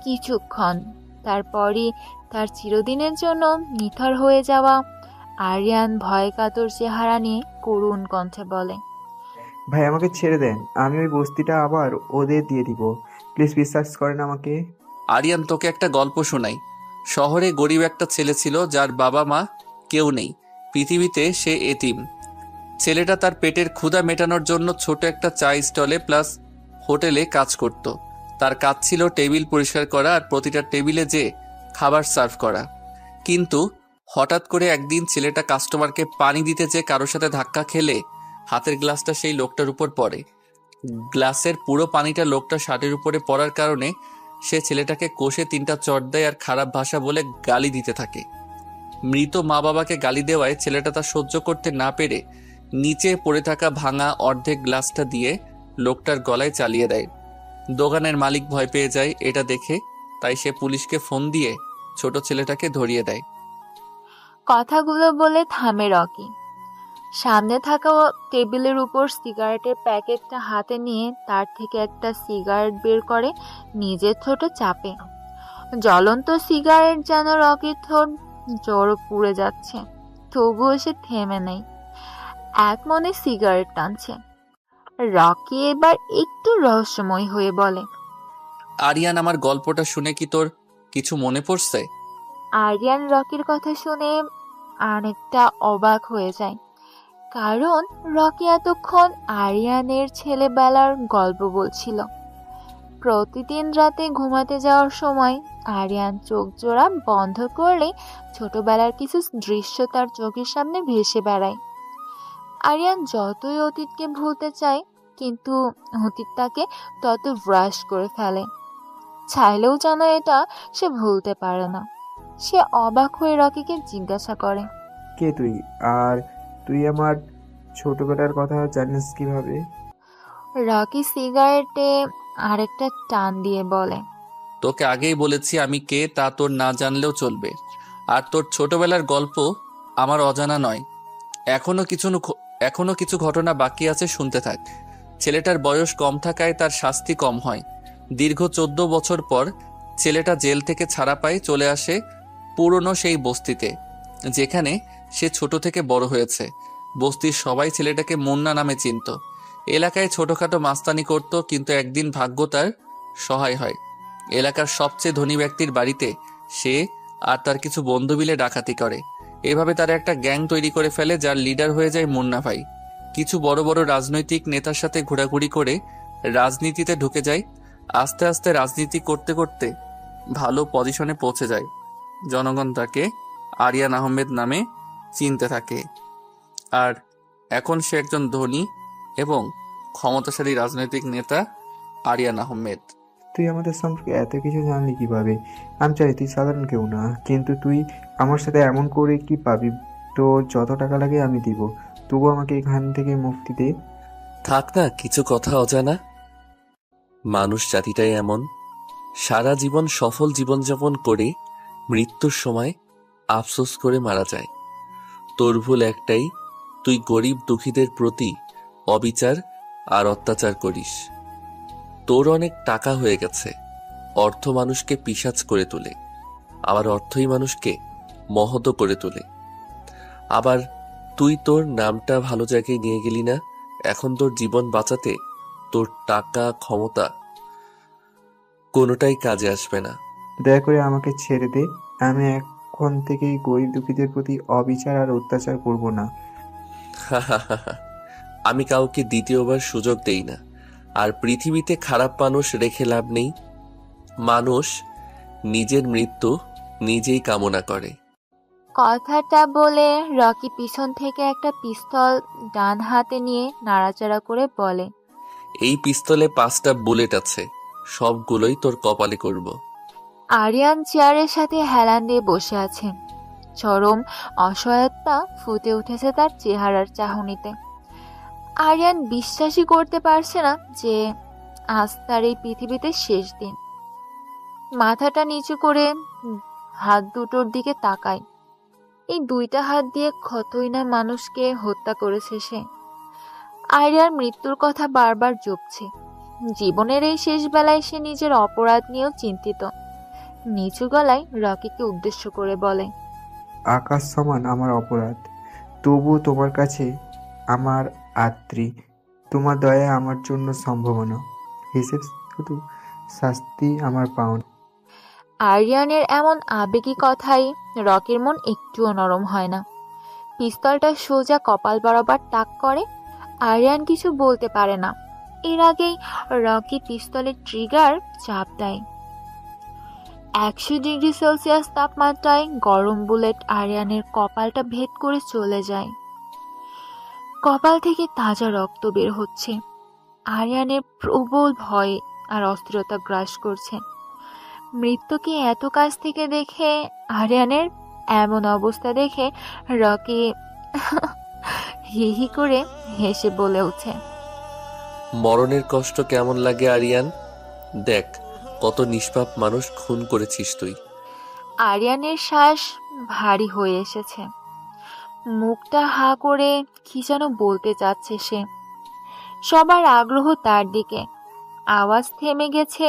কিছুক্ষণ তারপরই তার চিরদিনের জন্য নিথর হয়ে যাওয়া। আরিয়ান ভয় কাতর চেহারা নিয়ে করুণ কণ্ঠে বলে, ভাই আমাকে ছেড়ে দেন, আমি ওই বস্তিটা আবার ওদের দিয়ে দিব, প্লিজ বিশ্বাস করেন আমাকে। আরিয়ান, তোকে একটা গল্প শোনাই। শহরে গরিব একটা ছেলে ছিল যার বাবা মা কেউ নেই, পৃথিবীতে সে এতিম। ছেলেটা তার পেটের ক্ষুধা মেটানোর জন্য ছোট একটা চা স্টলে প্লাস হোটেলে কাজ করত। তার কাজ ছিল টেবিল পরিষ্কার করা আর প্রতিটা টেবিলে যে খাবার সার্ভ করা। কিন্তু হঠাৎ করে একদিন ছেলেটা কাস্টমারকে পানি দিতে যেয়ে কারোর সাথে ধাক্কা খেলে হাতের গ্লাসটা সেই লোকটার উপর পড়ে। গ্লাসের পুরো পানিটা লোকটার শার্টের উপরে পড়ার কারণে সে ছেলেটাকে কষে 3টা চড় দেয় আর খারাপ ভাষা বলে গালি দিতে থাকে। মৃত মা বাবাকে গালি দেওয়ায় ছেলেটা তা সহ্য করতে না পেরে নিচে পড়ে থাকা ভাঙা অর্ধেক গ্লাসটা দিয়ে লোকটার গলায় চালিয়ে দেয়। দোকানের মালিক ভয় পেয়ে যায় এটা দেখে, তাই সে পুলিশকে ফোন দিয়ে ছোট ছেলেটাকে ধরিয়ে দেয়। কথাগুলো বলে থামে রকি। সামনে থাকা টেবিলের উপর সিগারেটের প্যাকেটটা হাতে নিয়ে তার থেকে একটা সিগারেট বের করে নিজের ঠোঁটে চাপে। জ্বলন্ত সিগারেট যেন রকির ঠোঁট জোরে পুড়ে যাচ্ছে, তবুও সে থেমে নেই। এক মনে সিগারেট টানছে। রকি এবার একটু রহস্যময় হয়ে বলে। আরিয়ান, আমার গল্পটা শুনে কি তোর কিছু মনে পড়ছে? আরিয়ান রকির কথা শুনে অনেকটা অবাক হয়ে যায়, কারণ রকি এতক্ষণ আরিয়ানের ছেলেবেলার গল্প বলছিল। প্রতিদিন রাতে ঘুমাতে যাওয়ার সময় আরিয়ান চোখ জোড়া বন্ধ করলে ছোটবেলার কিছু দৃশ্য তার চোখের সামনে ভেসে বেড়ায়। আরিয়ান যতই অতীতকে ভুলতে চায়, কিন্তু অতীত তাকে তত ব্রাশ করে ফেলে। চাইলেও যেন এটা সে ভুলতে পারে না। সে অবাক হয়ে রকিকে জিজ্ঞাসা করে, কে তুই? আর তুই আমার ছোটবেলার কথা জানিস কিভাবে? রকি সিগারেটে আরেকটা টান দিয়ে বলে, তোকে আগেই বলেছি আমি কে, তা তোর না জানলেও চলবে। আর তোর ছোটবেলার গল্প আমার অজানা নয়। এখনো কিছু ঘটনা বাকি আছে, শুনতে থাক। ছেলেটার বয়স কম থাকায় তার শাস্তি কম হয়। দীর্ঘ 14 বছর পর ছেলেটা জেল থেকে ছাড়া পায়, চলে আসে পুরনো সেই বস্তিতে, যেখানে সে ছোট থেকে বড় হয়েছে। বস্তির সবাই ছেলেটাকে মুন্না নামে চিনত। এলাকায় ছোটখাটো মাস্তানি করত, কিন্তু একদিন ভাগ্য তার সহায় হয়। এলাকার সবচেয়ে ধনী ব্যক্তির বাড়িতে সে আর তার কিছু বন্ধু মিলে ডাকাতি করে। এভাবে তারা একটা গ্যাং তৈরি করে ফেলে, যার লিডার হয়ে যায় মুন্না ভাই। কিছু বড় বড় রাজনৈতিক নেতার সাথে ঘোরাঘুরি করে রাজনীতিতে ঢুকে যায়। আস্তে আস্তে রাজনীতি করতে করতে ভালো পজিশনে পৌঁছে যায়। জনগণ তাকে আরিয়ান আহমেদ নামে চিনতে থাকে। আর এখন সে একজন ধনী এবং ক্ষমতাশালী রাজনৈতিক নেতা, আরিয়ান আহমেদ। তুই আমাদের সম্পর্কে এত কিছু জানলি কিভাবে? আমি চাই তুই সাধারণ কেউ না, কিন্তু তুই আমার সাথে এমন করে কি পাবি? তোর যত টাকা লাগে আমি দিব, তবু আমাকে এখান থেকে মুক্তি দে। থাক না কিছু কথা অজানা। মানুষ জাতিটাই এমন, সারা জীবন সফল জীবনযাপন করে মৃত্যুর সময় আফসোস করে মারা যায়। তোর ভুল একটাই, তুই গরিব দুঃখীদের প্রতি অবিচার আর অত্যাচার করিস। তোর অনেক টাকা হয়ে গেছে। অর্থ মানুষকে পিশাচ করে তোলে, আবার অর্থই মানুষকে মহৎ করে তোলে। আবার তুই তোর নামটা ভালো জায়গায় নিয়ে গেলি না। এখন তোর জীবন বাঁচাতে তোর টাকা, ক্ষমতা কোনোটাই কাজে আসবে না। দয়া করে আমাকে ছেড়ে দে। আমি এখন থেকেই গরিব দুঃখীদের প্রতি অবিচার আর অত্যাচার করব না। আমি কাউকে দ্বিতীয়বার সুযোগ দেই না। আর পৃথিবীতে খারাপ মানুষ রেখে লাভ নেই। মানুষ নিজের মৃত্যু নিজেই কামনা করে। কথাটা বলে রকি পিছন থেকে একটা পিস্তল ডান হাতে নিয়ে নাড়াচাড়া করে বলে, এই পিস্তলে 5টা বুলেট আছে, সবগুলোই তোর কপালে করব। আরিয়ান চেয়ারের সাথে হেলান দিয়ে বসে আছে। চরম অসহায়তা ফুটে উঠেছে তার চেহারার চাহনিতে। আরিয়ান বিশ্বাসই করতে পারছে না যে আজ তার এই পৃথিবীতে শেষ দিন। মাথাটা নিচু করে হাত দুটোর দিকে তাকায়। এই দুইটা হাত দিয়ে কতই না মানুষকে হত্যা করেছে সে। আরিয়ার মৃত্যুর কথা বারবার জপছে। জীবনের এই শেষ বেলায় সে নিজের অপরাধ নিয়েও চিন্তিত। নিচু গলায় রকিকে উদ্দেশ্য করে বলে, আকাশ সমান আমার অপরাধ, তবু তোমার কাছে আমার আত্রি। তোমার দয়া আমার জন্য সম্ভাবনা, হিসেব শুধু শাস্তি আমার পাওনা। আরিয়ানের এমন আবেগী কথাই রকির মন একটুও নরম হয় না। পিস্তলটা সোজা কপাল বরাবর তাক করে। আরিয়ান কিছু বলতে পারে না। এর আগেই রকি পিস্তলের ট্রিগার চাপ দেয়। 100 ডিগ্রি সেলসিয়াস তাপমাত্রায় গরম বুলেট আরিয়ানের কপালটা ভেদ করে চলে যায়। কপাল থেকে তাজা রক্ত বের হচ্ছে। আরিয়ানের প্রবল ভয় আর অস্থিরতা গ্রাস করছে। মৃত্যুকে এত কাছ থেকে দেখে আরিয়ানের এমন অবস্থা দেখে রকি হি হি করে হেসে বলে ওঠে, মরণের কষ্ট কেমন লাগে আরিয়ান? দেখ কত নিষ্পাপ মানুষ খুন করেছিস তুই। আরিয়ানের শ্বাস ভারী হয়ে এসেছে। মুখটা হা করে কি যেন বলতে চাচ্ছে সে। সবার আগ্রহ তার দিকে। আওয়াজ থেমে গেছে,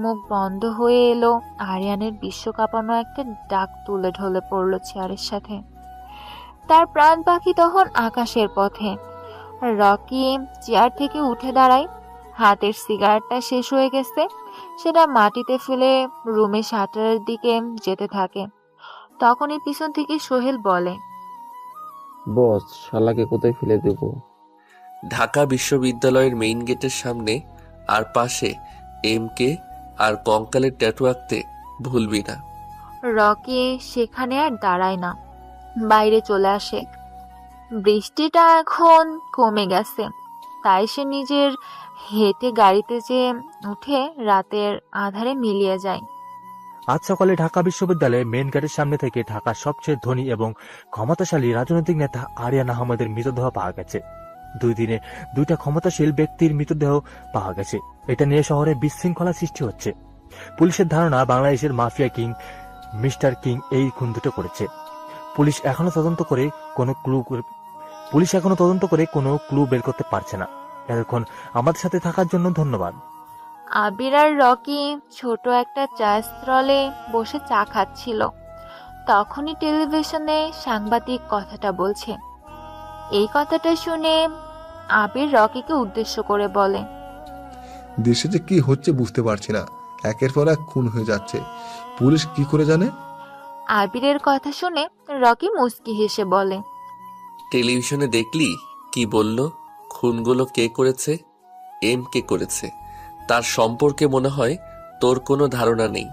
মুখ বন্ধ হয়ে এলো। আরিয়ানের বিশ্বকাঁপানো একটা ডাক তুলে ঢলে পড়ল চেয়ারের সাথে। তার প্রাণ পাখি তখন আকাশের পথে। রকি চেয়ার থেকে উঠে দাঁড়ায়। হাতের সিগারেটটা শেষ হয়ে গেছে। সেটা মাটিতে ফেলে রুমে শাটারের দিকে যেতে থাকে। তখনই পিছন থেকে সোহেল বলে, বস, শালাকে কোথায় ফেলে দেব? ঢাকা বিশ্ববিদ্যালয়ের মেইন গেটের সামনে, আর পাশে MK আর কঙ্কালের ট্যাটু আঁকতে ভুলবি না। রকি সেখানে আর দাঁড়ায় না, বাইরে চলে আসে। বৃষ্টিটা এখন কমে গেছে, তাই সে নিজের হেঁটে গাড়িতে যেয়ে উঠে রাতের আধারে মিলিয়ে যায়। আজ সকালে ঢাকা বিশ্ববিদ্যালয়ে মেন গেটের সামনে থেকে ঢাকার সবচেয়ে ধনী এবং ক্ষমতাশালী রাজনৈতিক নেতা আরিয়ান আহমেদের মৃতদেহ পাওয়া গেছে। 2 দিনে 2টা ক্ষমতাশীল ব্যক্তির মৃতদেহ পাওয়া গেছে। এটা নিয়ে শহরে বিশৃঙ্খলা সৃষ্টি হচ্ছে। পুলিশের ধারণা বাংলাদেশের মাফিয়া কিং মিস্টার কিং এই খুন দুটো করেছে। পুলিশ এখনো তদন্ত করে কোনো ক্লু বের করতে পারছে না। এতক্ষণ আমাদের সাথে থাকার জন্য ধন্যবাদ। আবির আর রকি ছোট একটা চা স্টলে বসে চা খাচ্ছিল। তখনই টেলিভিশনে সাংবাদিক কথাটা বলছে। এই কথাটা শুনে আবির রকিকে উদ্দেশ্য করে বলে, দেশে যে কি হচ্ছে বুঝতে পারছি না, একের পর এক খুন হয়ে যাচ্ছে। পুলিশ কি করে জানে? আবিরের কথা শুনে রকি মুচকি হেসে বলে, টেলিভিশনে দেখলি কি বলল? খুনগুলো কে করেছে? MK করেছে। তার সম্পর্কে মনে হয় তোর কোনো ধারণা নেই।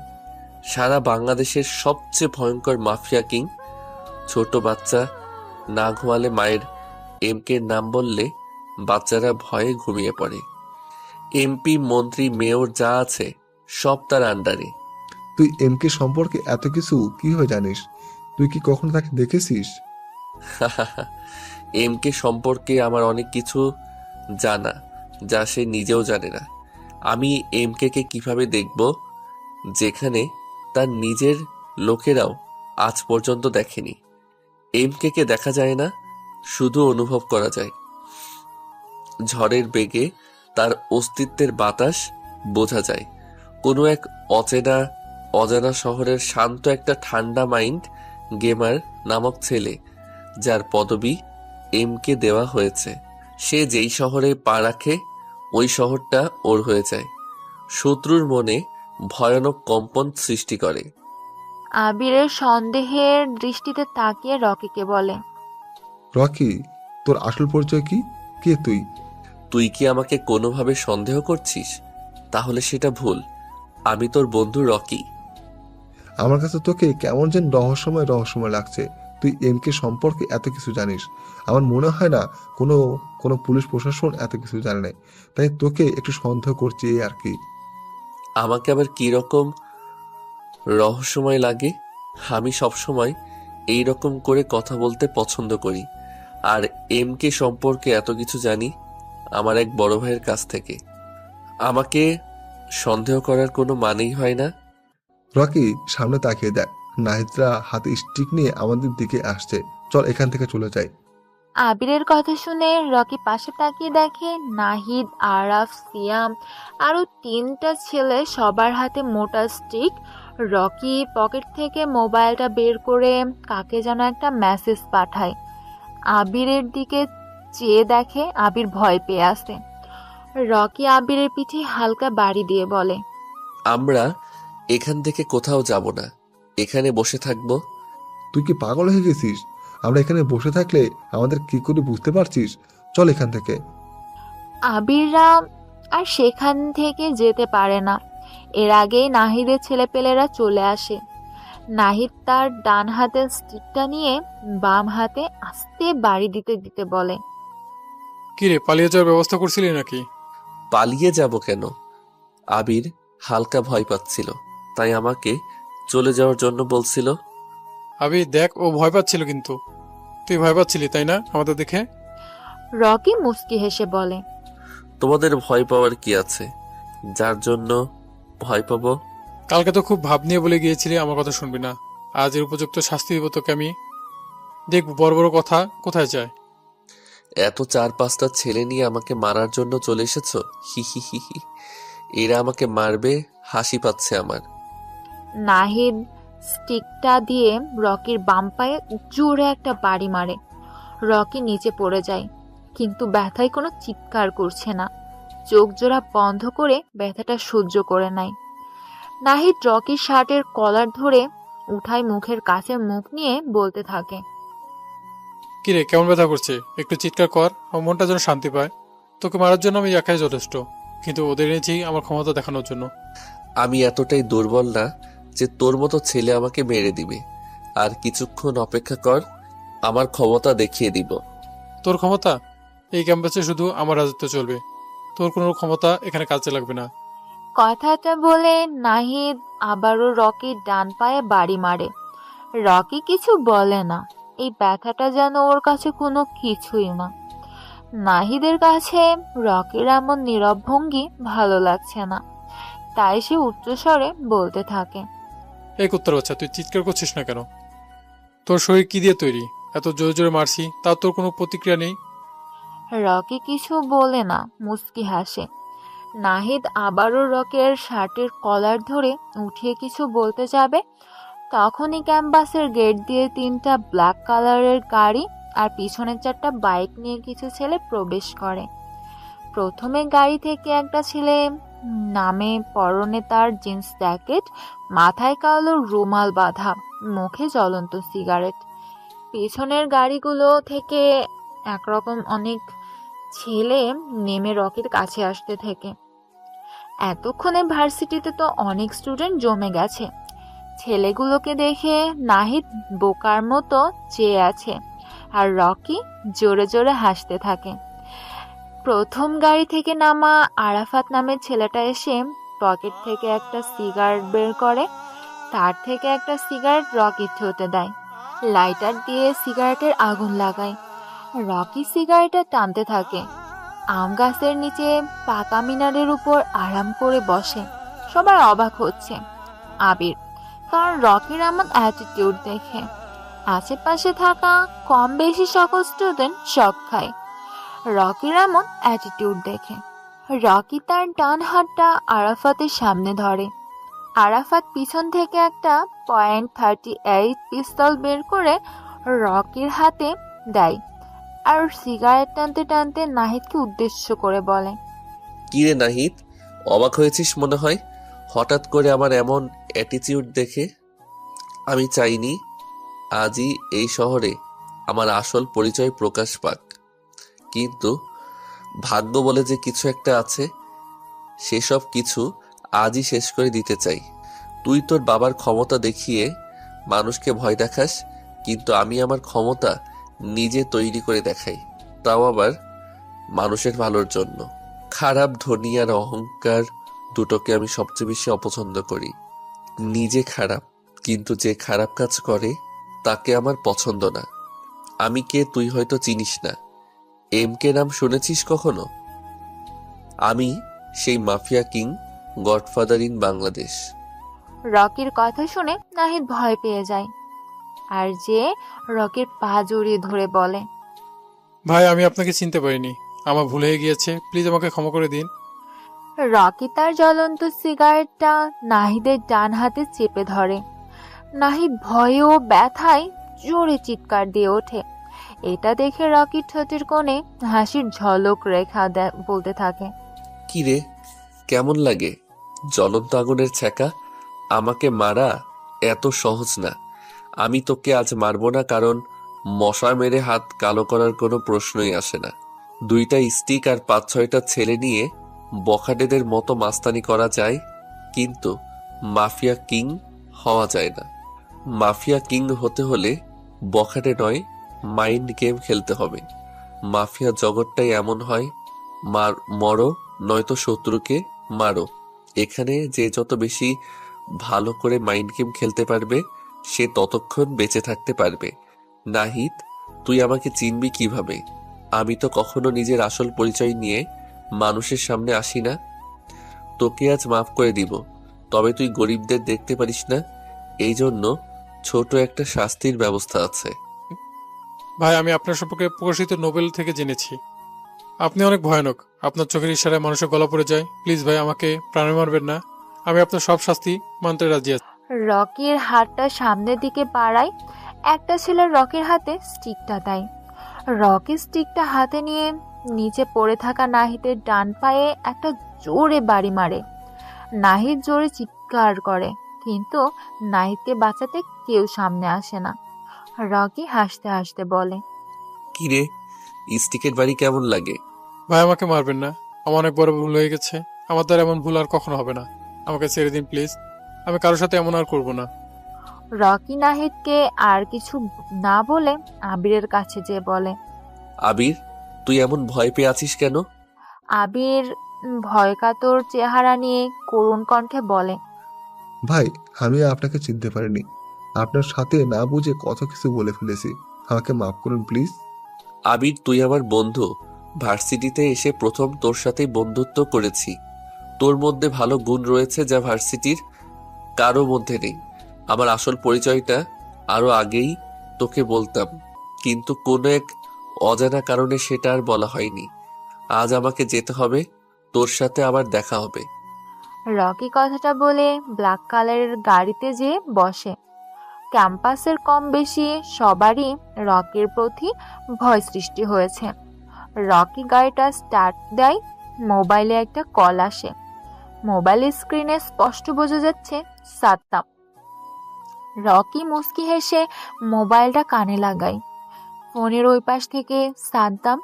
সারা বাংলাদেশের সবচেয়ে ভয়ঙ্কর মাফিয়া কিং। ছোট বাচ্চা না ঘুমালে মায়ের MK নাম বললে বাচ্চারা ভয়ে ঘুমিয়ে পড়ে। MP, মন্ত্রী, মেয়র যা আছে সব তার আন্ডারে। তুই MK সম্পর্কে এত কিছু কি হয়ে জানিস? তুই কি কখনো তাকে দেখেছিস? MK সম্পর্কে আমার অনেক কিছু জানা, যা সে নিজেও জানে না। আমি MK কে কিভাবে দেখব, যেখানে তার নিজের লোকেরাও আজ পর্যন্ত দেখেনি। MK কে দেখা যায় না, শুধু অনুভব করা যায়। ঝড়ের বেগে তার অস্তিত্বের বাতাস বোঝা যায়। কোনো এক অজানা শহরের শান্ত একটা ঠান্ডা মাইন্ড গেমার নামক ছেলে, যার পদবি MK দেওয়া হয়েছে। সে যেই শহরে পা রাখে ওই শহরটা ওর হয়ে যায়। শত্রুর মনে ভয়ানক কম্পন সৃষ্টি করে। আবিরের সন্দেহের দৃষ্টিতে তাকিয়ে রকিকে বলে, রকি, তোর আসল পরিচয় কি? কে তুই? তুই কি আমাকে কোনোভাবে সন্দেহ করছিস? তাহলে সেটা ভুল। আমি তোর বন্ধু রকি। আমার কাছে তোকে কেমন যেন রহস্যময় লাগছে। তুই MK সম্পর্কে এত কিছু জানিস। আমার মনে হয় না কোনো পুলিশ প্রশাসন এত কিছু জানে না। তাই তোকে একটু সন্দেহ করছি, এই আর কি। আমাকে আবার কি রকম রহস্যময় লাগে? আমি সবসময় এই রকম করে কথা বলতে পছন্দ করি। আর MK সম্পর্কে এত কিছু জানি আমার এক বড় ভাইয়ের কাছ থেকে। আমাকে সন্দেহ করার কোনো মানেই হয় না। রকি, সামনে তাকিয়ে দেখ, নাহিদরা হাতে স্টিক নিয়ে আমাদের দিকে আসছে। চল এখান থেকে চলে যাই। আবিরের কথা শুনে রকি পাশে তাকিয়ে দেখে নাহিদ, আরাফ, সিয়াম আরো 3টা ছেলে, সবার হাতে মোটা স্টিক। রকি পকেট থেকে মোবাইলটা বের করে কাকে যেন একটা মেসেজ পাঠায়। আবিরের দিকে চেয়ে দেখে আবির ভয় পেয়ে আসে। রকি আবিরের পিঠে হালকা বাড়ি দিয়ে বলে, আমরা এখান থেকে কোথাও যাব না, এখানে বসে থাকবো। তুই কি পাগল হয়ে গেছিস? আমরা এখানে বসে থাকলে আমাদের কি করে বুঝতে পারছিস? চল এখান থেকে। আবিররা আর সেখান থেকে যেতে পারে না। এর আগেই নাহিদের ছেলেপেলেরা চলে আসে। নাহিদ তার ডান হাতের স্টিকটা নিয়ে বাম হাতে আস্তে বাড়ি দিতে দিতে বলে, কিরে, পালিয়ে যাওয়ার ব্যবস্থা করছিলি নাকি? পালিয়ে যাব কেন? আবির হালকা ভয় পাচ্ছিল, তাই আমাকে চলে যাওয়ার জন্য বলছিল। আবির দেখ, ও ভয় পাচ্ছিল, কিন্তু তুই ভয় পাচ্ছিলি তাই না আমাদের দেখে? রকি মুচকি হেসে বলে, তোমাদের ভয় পাওয়ার কি আছে, যার জন্য ভয় পাবো? কালকে তো খুব ভাব নিয়ে বলে গিয়েছিলি আমার কথা শুনবি না। আজ এর উপযুক্ত শাস্তি দিব তোকে আমি। দেখব বড় বড় কথা কোথায় যায়। এত 4-5টা ছেলে নিয়ে আমাকে মারার জন্য চলে এসেছো? হি হি হি হি। এরা আমাকে মারবে, হাসি পাচ্ছে আমার। নাহিদ স্টিকটা দিয়ে রকির বাম পায়ে জোরে একটা বাড়ি মারে। রকি নিচে পড়ে যায়। কিন্তু ব্যথায় কোনো চিৎকার করছে না। চোখ জোড়া বন্ধ করে ব্যথাটা সহ্য করে নেয়। নাহিদ রকির শার্টের কলার ধরে উঠায় মুখের কাছে মুখ নিয়ে বলতে থাকে, কিরে কেমন ব্যথা করছে? একটু চিৎকার কর, আমার মনটা যেন শান্তি পায়। তোকে মারার জন্য আমি একাই যথেষ্ট, কিন্তু ওদের এনেছি আমার ক্ষমতা দেখানোর জন্য। আমি এতটাই দুর্বল না যে তোর মতো ছেলে আমাকে মেরে দিবে। আর কিছুক্ষণ অপেক্ষা কর, আমার ক্ষমতা দেখিয়ে দিব। তোর ক্ষমতা? এই ক্যাম্পাসে শুধু আমার রাজত্ব চলবে, তোর কোনো ক্ষমতা এখানে কাজে লাগবে না। কথাটা বলে নাহিদ আবারও রকির ডান পায়ে বাড়ি মারে। রকি কিছু বলে না, এই ব্যথাটা যেন ওর কাছে কোনো কিছুই না। নাহিদের কাছে রকির এমন নীরব ভঙ্গি ভালো লাগছে না, তাই সে উচ্চস্বরে বলতে থাকে, এই কুত্তার বাচ্চা, তুই চিৎকার করছিস না কেন? তোর শরীর কি দিয়ে তৈরি? এত জোরে জোরে মারছি, তার তোর কোনো প্রতিক্রিয়া নেই। রকি কিছু বলে না, মুচকি হাসে। নাহিদ আবারও রকির শার্টের কলার ধরে উঠিয়ে কিছু বলতে যাবে, তখনই ক্যাম্পাসের গেট দিয়ে 3টা ব্ল্যাক কালারের গাড়ি আর পিছনের 4টা বাইক নিয়ে কিছু ছেলে প্রবেশ করে। প্রথমে গাড়ি থেকে একটা ছেলে নামে, পরনে তার জিন্স জ্যাকেট, মাথায় কালো রুমাল বাঁধা, মুখে জ্বলন্ত সিগারেট। পেছনের গাড়িগুলো থেকে একরকম অনেক ছেলে নেমে রকির কাছে আসতে থাকে। এতক্ষণে ভার্সিটিতে তো অনেক স্টুডেন্ট জমে গেছে। ছেলেগুলোকে দেখে নাহিদ বোকার মতো চেয়ে আছে, আর রকি জোরে জোরে হাসতে থাকে। প্রথম গাড়ি থেকে নামা আরাফাত নামের ছেলেটা এসে পকেট থেকে একটা সিগারেট বের করে, তার থেকে একটা সিগারেট রকির ঠোঁটে দেয়, লাইটার দিয়ে সিগারেটের আগুন লাগায়। রকি সিগারেটটা টানতে থাকে। আম গাছের নিচে পাকা মিনারের উপর আরাম করে বসে। সবাই অবাক হচ্ছে আবির, কারণ রকির এমন অ্যাটিটিউড দেখে। আশেপাশে থাকা কম বেশি সকল স্টুডেন্ট শক খায় রকির এমন অ্যাটিটিউড দেখে। রকি তার ডান হাতটা আরাফাতের সামনে ধরে। আরাফাত পিছন থেকে একটা .38 পিস্তল বের করে রকির হাতে দেয়, আর সিগারেট টানতে টানতে নাহিদকে উদ্দেশ্য করে বলে, কিরে নাহিদ, অবাক হয়েছিস মনে হয় হঠাৎ করে আমার এমন অ্যাটিটিউড দেখে? আমি চাইনি আজই এই শহরে আমার আসল পরিচয় প্রকাশ পাক, কিন্তু ভাগ্য বলে যে কিছু একটা আছে, সেসব কিছু আজই শেষ করে দিতে চাই। তুই তোর বাবার ক্ষমতা দেখিয়ে মানুষকে ভয় দেখাস, কিন্তু আমি আমার ক্ষমতা নিজে তৈরি করে দেখাই, তাও আবার মানুষের ভালোর জন্য। খারাপ, ধনী আর অহংকার দুটোকে আমি সবচেয়ে বেশি অপছন্দ করি। নিজে খারাপ, কিন্তু যে খারাপ কাজ করে তাকে আমার পছন্দ না। আমি কে তুই হয়তো চিনিস না, MK নাম শুনেছিস কখনো? আমি সেই mafia king, godfather in Bangladesh. রকির কথা শুনে নাহিদ ভয় পেয়ে যায়, আর যে রকির পা জড়িয়ে ধরে বলে, ভাই আমি আপনাকে চিনতে পারিনি, আমার ভুল হয়ে গিয়েছে, প্লিজ আমাকে ক্ষমা করে দিন। রকি তার জ্বলন্ত সিগারেটটা নাহিদের ডান হাতে চেপে ধরে। নাহিদ ভয়ে ও ব্যথায় জোরে চিৎকার দিয়ে ওঠে। এটা দেখে রকির ঠোঁটের কোণে হাসির ঝলক রেখা বলতে থাকে, কিরে কেমন লাগে? জ্বলন্ত আগুনের ছ্যাঁকা, আমাকে মারা এত সহজ না। আমি তোকে আজ মারবো না, কারণ মশা মেরে হাত কালো করার কোনো প্রশ্নই আসে না। 2টা স্টিক আর 5-6টা ছেলে নিয়ে বখাটেদের মতো মাস্তানি করা যায়, কিন্তু মাফিয়া কিং হওয়া যায় না। মাফিয়া কিং হতে হলে বখাটে নয়, মাইন্ড গেম খেলতে হবে। মাফিয়া জগৎটাই এমন হয়, মরো নয়তো শত্রুকে মারো। এখানে যে যত বেশি ভালো করে মাইন্ড গেম খেলতে পারবে, সে ততক্ষণ বেঁচে থাকতে পারবে। নাহিদ, তুই আমাকে চিনবি কিভাবে? আমি তো কখনো নিজের আসল পরিচয় নিয়ে মানুষের সামনে আসি না। তোকে আজ মাফ করে দিব, তবে তুই গরিবদের দেখতে পারিস না, এই জন্য ছোট একটা শাস্তির ব্যবস্থা আছে। ভাই আমি আপনার সম্পর্কে প্রকাশিত নোবেল থেকে জেনেছি, আপনি অনেক ভয়ানক। আপনার চোখের ইশারায় মানুষের গলা পড়ে যায়। প্লিজ ভাই আমাকে প্রাণে মারবেন না, আমি আপনার সব শাস্তি মানতে রাজি আছি। রকির হাতটা সামনের দিকে বাড়ায়। একটা ছেলে রকির হাতে স্টিকটা দেয়। রকি স্টিকটা হাতে নিয়ে নিচে পড়ে থাকা নাহিদের ডান পায়ে একটা জোরে বাড়ি মারে। নাহিদ জোরে চিৎকার করে, কিন্তু নাহিদকে বাঁচাতে কেউ সামনে আসে না। রকি হাসতে হাসতে বলে, কিরে, স্টিকের বাড়ি কেমন লাগে? ভাই আমাকে মারবেন না, আমার অনেক বড় ভুল হয়ে গেছে। আমার দ্বারা এমন ভুল আর কখনো হবে না। আমাকে ছেড়ে দিন প্লিজ, আমি কারোর সাথে এমন আর করবো না। রকি নাহিদকে আর কিছু না বলে আবিরের কাছে যেয়ে বলে। আবির, তুই এমন ভয় পেয়ে আছিস কেন? আবির ভয়কাতর চেহারা নিয়ে করুণ কণ্ঠে বলে, ভাই, আমি আপনাকে চিনতে পারিনি। আপনার সাথে না বুঝে কত কিছু বলে ফেলেছি, আমাকে মাফ করুন প্লিজ। আবির, তুই আমার বন্ধু। ভার্সিটিতে এসে প্রথম তোর সাথেই বন্ধুত্ব করেছি। তোর মধ্যে ভালো গুণ রয়েছে যা ভার্সিটির কারো মধ্যে নেই। আমার আসল পরিচয়টা আরো আগেই তোকে বলতাম, কিন্তু কোনো এক অজানা কারণে সেটা আর বলা হয়নি। আজ আমাকে যেতে হবে, তোর সাথে আবার দেখা হবে। রকি কথাটা বলে ব্ল্যাক কালারের গাড়িতে যেয়ে বসে। ক্যাম্পাসের কম বেশি সবারই রকির প্রতি ভয় সৃষ্টি হয়েছে। রকি গাড়িটা স্টার্ট দেয়, মোবাইলে একটা কল আসে। মোবাইলের স্ক্রিনে স্পষ্ট বোঝা যাচ্ছে সাদ্দাম। রকি মুচকি হেসে মোবাইলটা কানে লাগায়। ফোনের ওই পাশ থেকে সাদ্দাম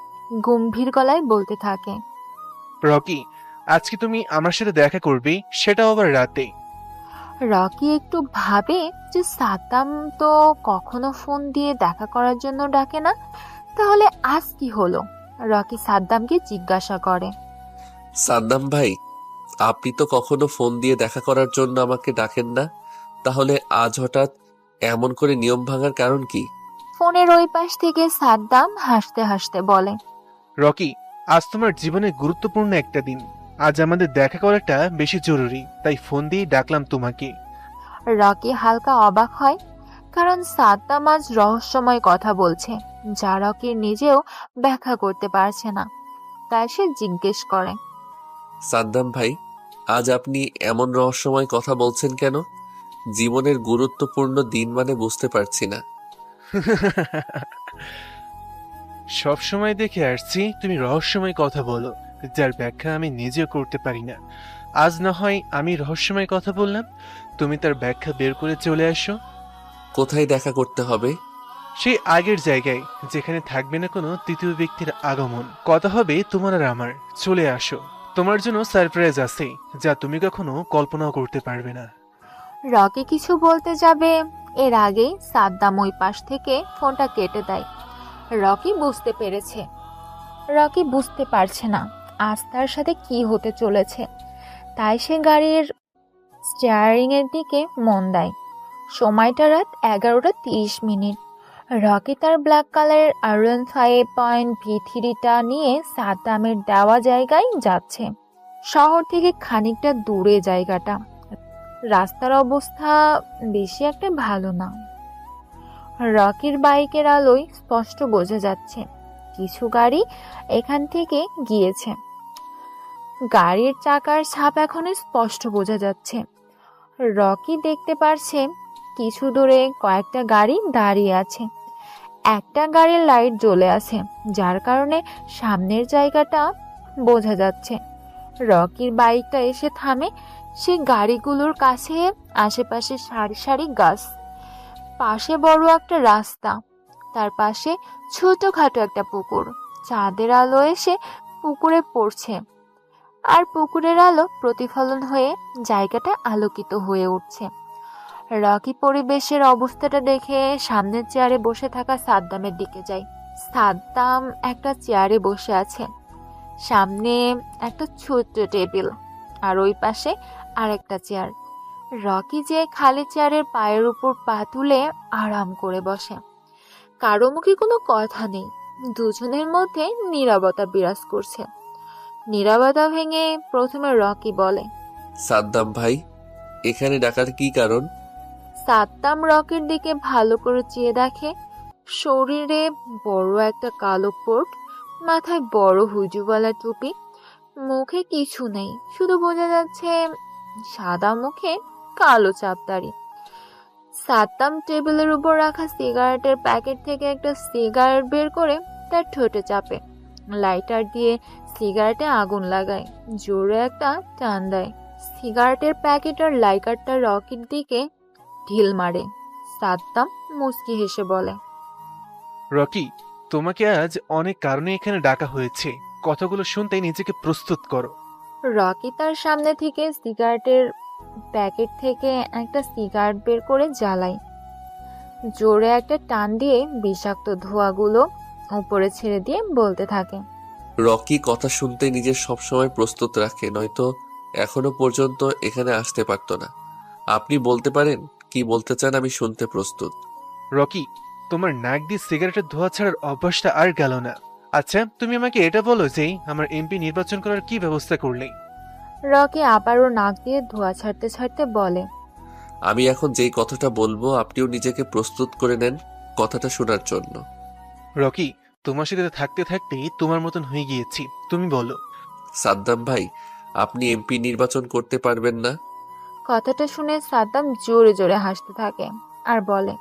গম্ভীর গলায় বলতে থাকে, রকি, আজকে তুমি আমার সাথে দেখা করবে, সেটাও আবার রাতে। রকি একটু ভাবে যে সাদ্দাম তো কখনো ফোন দিয়ে দেখা করার জন্য ডাকে না, তাহলে আজ কি হলো। রকি সাদ্দামকে জিজ্ঞাসা করে, সাদ্দাম ভাই, আপনি তো কখনো ফোন দিয়ে দেখা করার জন্য আমাকে ডাকেন না, তাহলে আজ হঠাৎ এমন করে নিয়ম ভাঙার কারণ কি? ফোনের ওই পাশ থেকে সাদ্দাম হাসতে হাসতে বলে, রকি, আজ তোমার জীবনে গুরুত্বপূর্ণ একটা দিন। আজ আমাদের দেখা করাটা বেশি জরুরি, তাই ফোন দিয়ে ডাকলাম তোমাকে। রকি হালকা অবাক হয়, কারণ সাদ্দাম আজ রহস্যময় কথা বলছে যা রকির নিজেও ব্যাখ্যা করতে পারছে না। তাই সে জিজ্ঞেস করে, সাদ্দাম ভাই, আজ আপনি এমন রহস্যময় কথা বলছেন কেন? জীবনের গুরুত্বপূর্ণ দিন মানে বুঝতে পারছি না। সব সময় দেখে আসছি তুমি রহস্যময় কথা বলো, যার ব্যাখ্যা আমি নিজেও করতে পারি না। আজ না হয় আমি রহস্যময় কথা বললাম, তুমি তার ব্যাখ্যা বের করে চলে আসো। কোথায় দেখা করতে হবে? সেই আগের জায়গায়, যেখানে থাকবে না কোনো তৃতীয় ব্যক্তির আগমন। কথা হবে তোমার আর আমার। চলে আসো, তোমার জন্য সারপ্রাইজ আছে যা তুমি কখনো কল্পনাও করতে পারবে না। রকি কিছু বলতে যাবে, এর আগেই সাদ্দাম ওই পাশ থেকে ফোনটা কেটে দেয়। রকি বুঝতে পারছে না আজ তার সাথে কি হতে চলেছে, তাই সে গাড়ির স্টিয়ারিং এর দিকে মন দেয়। সময়টা রাত 11:30। রকি তার ব্ল্যাক কালারের R1 5.V3টা নিয়ে সাদ্দামের দেওয়া জায়গায় যাচ্ছে। শহর থেকে খানিকটা দূরে জায়গাটা। রাস্তার অবস্থা বেশি একটা ভালো না। রকির বাইকের আলোয় স্পষ্ট বোঝা যাচ্ছে কিছু গাড়ি এখান থেকে গিয়েছে। গাড়ির চাকার ছাপ এখনো স্পষ্ট বোঝা যাচ্ছে। রকি দেখতে পারছে কিছু দূরে কয়েকটা গাড়ি দাঁড়িয়ে আছে। একটা গাড়ির লাইট জ্বলে আছে, যার কারণে সামনের জায়গাটা বোঝা যাচ্ছে। রকির বাইকটা এসে থামে। সে গাড়িগুলোর কাছে আশেপাশে সারি সারি গাছ, পাশে বড় একটা রাস্তা, তার পাশে ছোটখাটো একটা পুকুর। চাঁদের আলো এসে পুকুরে পড়ছে, আর পুকুরের আলো প্রতিফলন হয়ে জায়গাটা আলোকিত হয়ে উঠছে। রকি পরিবেশের অবস্থাটা দেখে সামনের চেয়ারে বসে থাকা সাদ্দামের দিকে যায়। সাদ্দাম একটা চেয়ারে বসে আছে, সামনে একটা ছোট্ট টেবিল, আর ওই পাশে আরেকটা চেয়ার। রকি যে খালি চেয়ারের পায়ের উপর পা তুলে আরাম করে বসে। কারো মুখে কোনো কথা নেই, দুজনের মধ্যে নীরবতা বিরাজ করছে। নীরবতা ভেঙে প্রথমে রকি বলে, সাদ্দাম ভাই, এখানে ডাকার কি কারণ? সাদ্দাম রকির দিকে ভালো করে চেয়ে দেখে। শরীরে বড় একটা কালো কোট, মাথায় বড় হুজুওয়ালা টুপি, মুখে কিছু নেই, শুধু বোঝা যাচ্ছে সাদা মুখে কালো চাপদারি। সাদ্দাম টেবিলের উপর রাখা সিগারেটের প্যাকেট থেকে একটা সিগারেট বের করে তার ঠোঁটে চাপে, লাইটার দিয়ে সিগারেটে আগুন লাগায়, জোরে একটা টান দেয়। সিগারেটের প্যাকেট আর লাইটারটা রকির দিকে ঢিল মারে। সাদ্দাম মুচকি হেসে বলে, রকি, তোমাকে আজ অনেক কারণে এখানে ডাকা হয়েছে। কথাগুলো শুনতে নিজেকে প্রস্তুত করো। রকি তার সামনে থেকে সিগারেটের প্যাকেট থেকে একটা সিগারেট বের করে জ্বালায়। জোরে একটা টান দিয়ে বিষাক্ত ধোঁয়াগুলো উপরে ছেড়ে দিয়ে বলতে থাকে, রকি কথা শুনতে নিজের সবসময় প্রস্তুত রাখে, নয়তো এখনো পর্যন্ত এখানে আসতে পারতো না। আপনি বলতে পারেন কি বলতে চান, আমি শুনতে প্রস্তুত। রকি, তোমার নাক দিয়ে সিগারেটের ধোঁয়া ছাড়ার অভ্যাসটা আর গেল না। আচ্ছা, তুমি আমাকে এটা বলো যে আমার এমপি নির্বাচন করার কি ব্যবস্থা করলে? রকি আবারও নাক দিয়ে ধোঁয়া ছাড়তে ছাড়তে বলে, আমি এখন যেই কথাটা বলবো আপনিও নিজেকে প্রস্তুত করে নেন কথাটা শোনার জন্য। রকি, তোমার সাথে থাকতে থাকতেই তোমার মতন হয়ে গিয়েছি। তুমি বলো। সাদ্দাম ভাই, আপনি এমপি নির্বাচন করতে পারবেন না। কথাটা শুনে সাদ্দাম জোরে জোরে হাসতে থাকে আর বলে,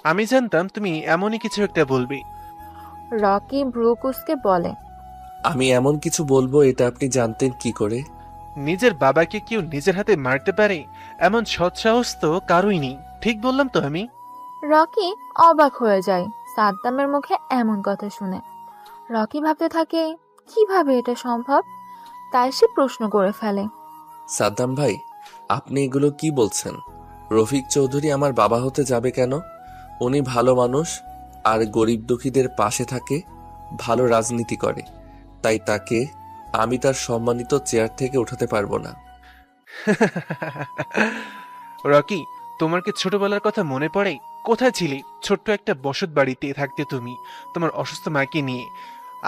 আমি জানতাম তুমি এমনই কিছু একটা বলবে। রকি ভ্রু কুঁচকে বলে, আমি এমন কিছু বলবো এটা আপনি জানতেন কি করে? নিজের বাবাকে কেউ নিজের হাতে মারতে পারে এমন সৎসাহস তো কারোই নেই। ঠিক বললাম তো আমি? রকি অবাক হয়ে যায় সাদ্দামের মুখে এমন কথা শুনে। রকি ভাবতে থাকে কিভাবে এটা সম্ভব, তাই সে প্রশ্ন করে ফেলে, সাদ্দাম ভাই, আপনি এগুলো কি বলছেন? রফিক চৌধুরী আমার বাবা হতে যাবে কেন? উনি ভালো মানুষ আর গরিব দুঃখীদের পাশে থাকে, ভালো রাজনীতি করে, তাই তাকে আমি তার সম্মানিত চেয়ার থেকে উঠাতে পারবো না। রকি, তোমার কি ছোটবেলার কথা মনে পড়ে? কোথায় ছিলে? ছোট্ট একটা বসত বাড়িতে থাকতে তুমি, তোমার অসুস্থ মাকে নিয়ে।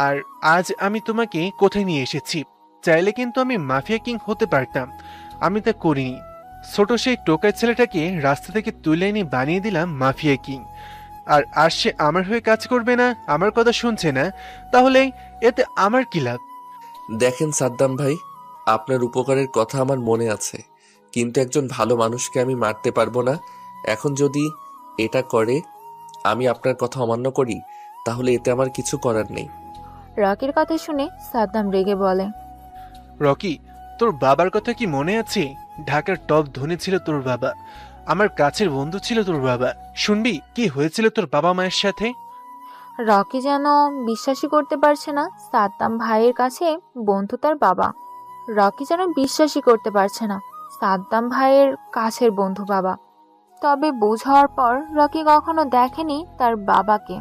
আর আজ আমি তোমাকে কোথায় নিয়ে এসেছি। চাইলে কিন্তু আমি মাফিয়া কিং হতে পারতাম, আমি তা করিনি। ছোট সেই টোকাই ছেলেটাকে রাস্তা থেকে তুলে এনে বানিয়ে দিলাম মাফিয়া কিং। আর সে আমার হয়ে কাজ করবে না, আমার কথা শুনছে না, তাহলে এতে আমার কি লাভ? দেখেন সাদ্দাম ভাই, আপনার উপকারের কথা আমার মনে আছে, কিন্তু একজন ভালো মানুষকে আমি মারতে পারবো না। এখন যদি এটা করে আমি আপনার কথা অমান্য করি, তাহলে এতে আমার কিছু করার নেই। রকির কথা শুনে সাদ্দাম রেগে বলে, রকি, তোর বাবার কথা কি মনে আছে? ঢাকার টপ ধনী ছিল তোর বাবা, আমার কাছের বন্ধু ছিল তোর বাবা। শুনবি কি হয়েছিল তোর বাবা মায়ের সাথে? রকি যেন বিশ্বাসই করতে পারছে না সাদ্দাম ভাইয়ের কাছে বন্ধু তার বাবা। রকি যেন বিশ্বাসই করতে পারছে না সাদ্দাম ভাইয়ের কাছের বন্ধু বাবা। তবে বুঝ হওয়ার পর রকি কখনো দেখেনি তার বাবাকে।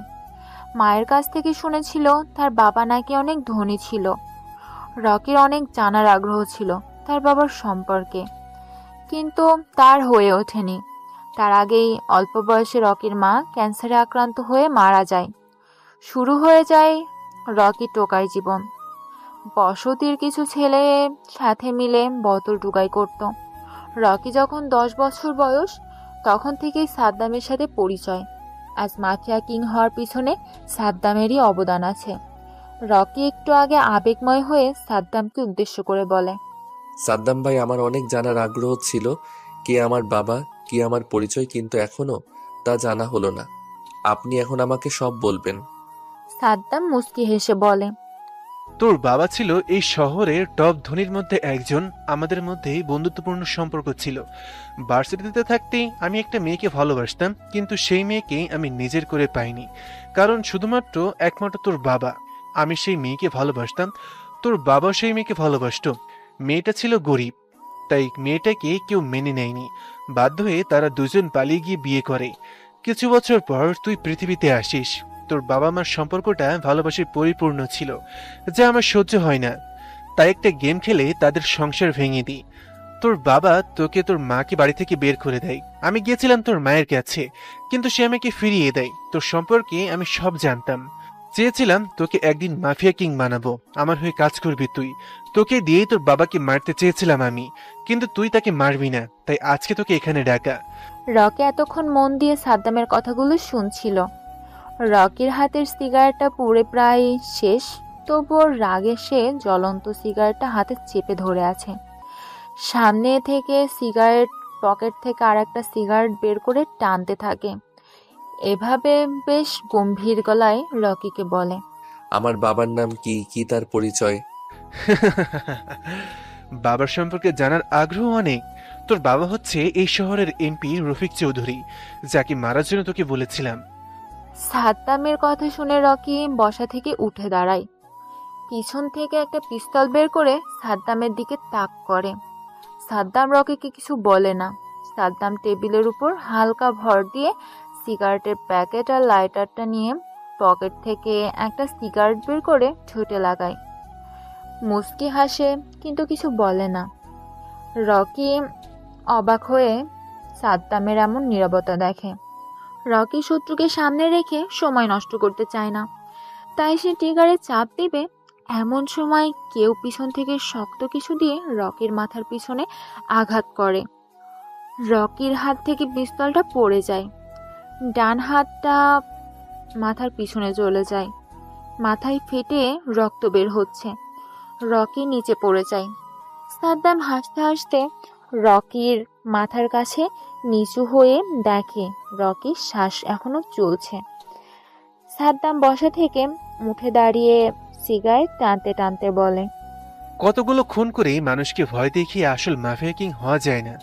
মায়ের কাছ থেকে শুনেছিল তার বাবা নাকি অনেক ধনী ছিল। রকির অনেক জানার আগ্রহ ছিল তার বাবার সম্পর্কে, কিন্তু তার হয়ে ওঠেনি। তার আগেই অল্প বয়সে রকির মা ক্যান্সারে আক্রান্ত হয়ে মারা যায়। শুরু হয়ে যায় রকি টোকাই জীবন। বসতির কিছু ছেলে সাথে মিলে বোতল টুকাই করত। রকি যখন 10 বছর বয়স তখন থেকেই সাদ্দামের সাথে পরিচয়। আজ মাফিয়া কিং হওয়ার পিছনে সাদ্দামেরই অবদান আছে। রকি একটু আগে আবেগময় হয়ে সাদ্দামকে উদ্দেশ্য করে বলে, সাদ্দাম ভাই, আমার অনেক জানার আগ্রহ ছিল কে আমার বাবা, কি আমার পরিচয়, কিন্তু এখনো তা জানা হলো না। আপনি এখন আমাকে সব বলবেন। সাদ্দাম মুচকি হেসে বলে, তোর বাবা ছিল এই শহরের টপ ধনীর মধ্যে একজন। আমাদের মধ্যে বন্ধুত্বপূর্ণ সম্পর্ক ছিল। ভার্সিটিতে থাকতেই আমি একটা মেয়েকে ভালোবাসতাম, কিন্তু সেই মেয়েকে আমি নিজের করে পাইনি, কারণ শুধুমাত্র একমাত্র তোর বাবা। আমি সেই মেয়েকে ভালোবাসতাম, তোর বাবা সেই মেয়েকে ভালোবাসতো। মেয়েটা ছিল গরিব, তাই মেয়েটাকে কেউ মেনে নেয়নি। বাধ্য হয়ে তারা দুজন পালিয়ে গিয়ে বিয়ে করে। কিছু বছর পর তুই পৃথিবীতে আসিস। তোর বাবা মার সম্পর্কটা ভালোবাসায় পরিপূর্ণ ছিল, যা আমার সহ্য হয় না। তাই একটা গেম খেলে তাদের সংসার ভেঙে দিই। তোর বাবা তোকে তোর মাকে বাড়ি থেকে বের করে দেয়। আমি গিয়েছিলাম তোর মায়ের কাছে, কিন্তু সে আমাকে ফিরিয়ে দেয়। তোর সম্পর্কে আমি সব জানতাম। চেয়েছিলাম তোকে একদিন মাফিয়া কিং বানাবো, আমার হয়ে কাজ করবি তুই। তোকে দিয়েই তোর বাবাকে মারতে চেয়েছিলাম আমি, কিন্তু তুই তাকে মারবি না, তাই আজকে তোকে এখানে ডাকা। রকি এতক্ষণ মন দিয়ে সাদ্দামের কথাগুলো শুনছিল। রকির হাতের সিগারেটটা পুড়ে প্রায় শেষ, তবুও রাগে সে জ্বলন্ত সিগারেটটা হাতে চেপে ধরে আছে। সামনে থেকে সিগারেট পকেট থেকে আর একটা সিগারেট বের করে টানতে থাকে। এভাবে বেশ গম্ভীর গলায় রকিকে বলে, আমার বাবার নাম কি, কি তার পরিচয়? বাবার সম্পর্কে জানার আগ্রহ অনেক। তোর বাবা হচ্ছে এই শহরের এমপি রফিক চৌধুরী, যাকে মারার জন্য তোকে বলেছিলাম। সাদ্দামের কথা শুনে রকি বসা থেকে উঠে দাঁড়ায়। পিছন থেকে একটা পিস্তল বের করে সাদ্দামের দিকে তাক করে। সাদ্দাম রকিকে কিছু বলে না। সাদ্দাম টেবিলের উপর হালকা ভর দিয়ে সিগারেটের প্যাকেট আর লাইটারটা নিয়ে পকেট থেকে একটা সিগারেট বের করে ঠোঁটে লাগায়। মুস্কি হাসে, কিন্তু কিছু বলে না। রকি অবাক হয়ে সাদ্দামের এমন নীরবতা দেখে। রকি শত্রুকে সামনে রেখে সময় নষ্ট করতে চায় না, তাই সে ট্রিগারে চাপ দিবে। এমন সময় কেউ পিছন থেকে শক্ত কিছু দিয়ে রকির মাথার পিছনে আঘাত করে। রকির হাত থেকে পিস্তলটা পড়ে যায়। ডান হাতটা মাথার পিছনে চলে যায়। মাথায় ফেটে রক্ত বের হচ্ছে। রকি নিচে পড়ে যায়। সাদ্দাম হাসতে হাসতে রকির মাথার কাছে নিচু হয়ে দেখে রকির শ্বাস এখনো চলছে। সাদ্দাম বসা থেকে উঠে দাঁড়িয়ে সিগারেট টানতে টানতে বলে, কতগুলো খুন করে মানুষকে ভয় দেখিয়ে আসল মাফিয়া কিং হওয়া যায় না।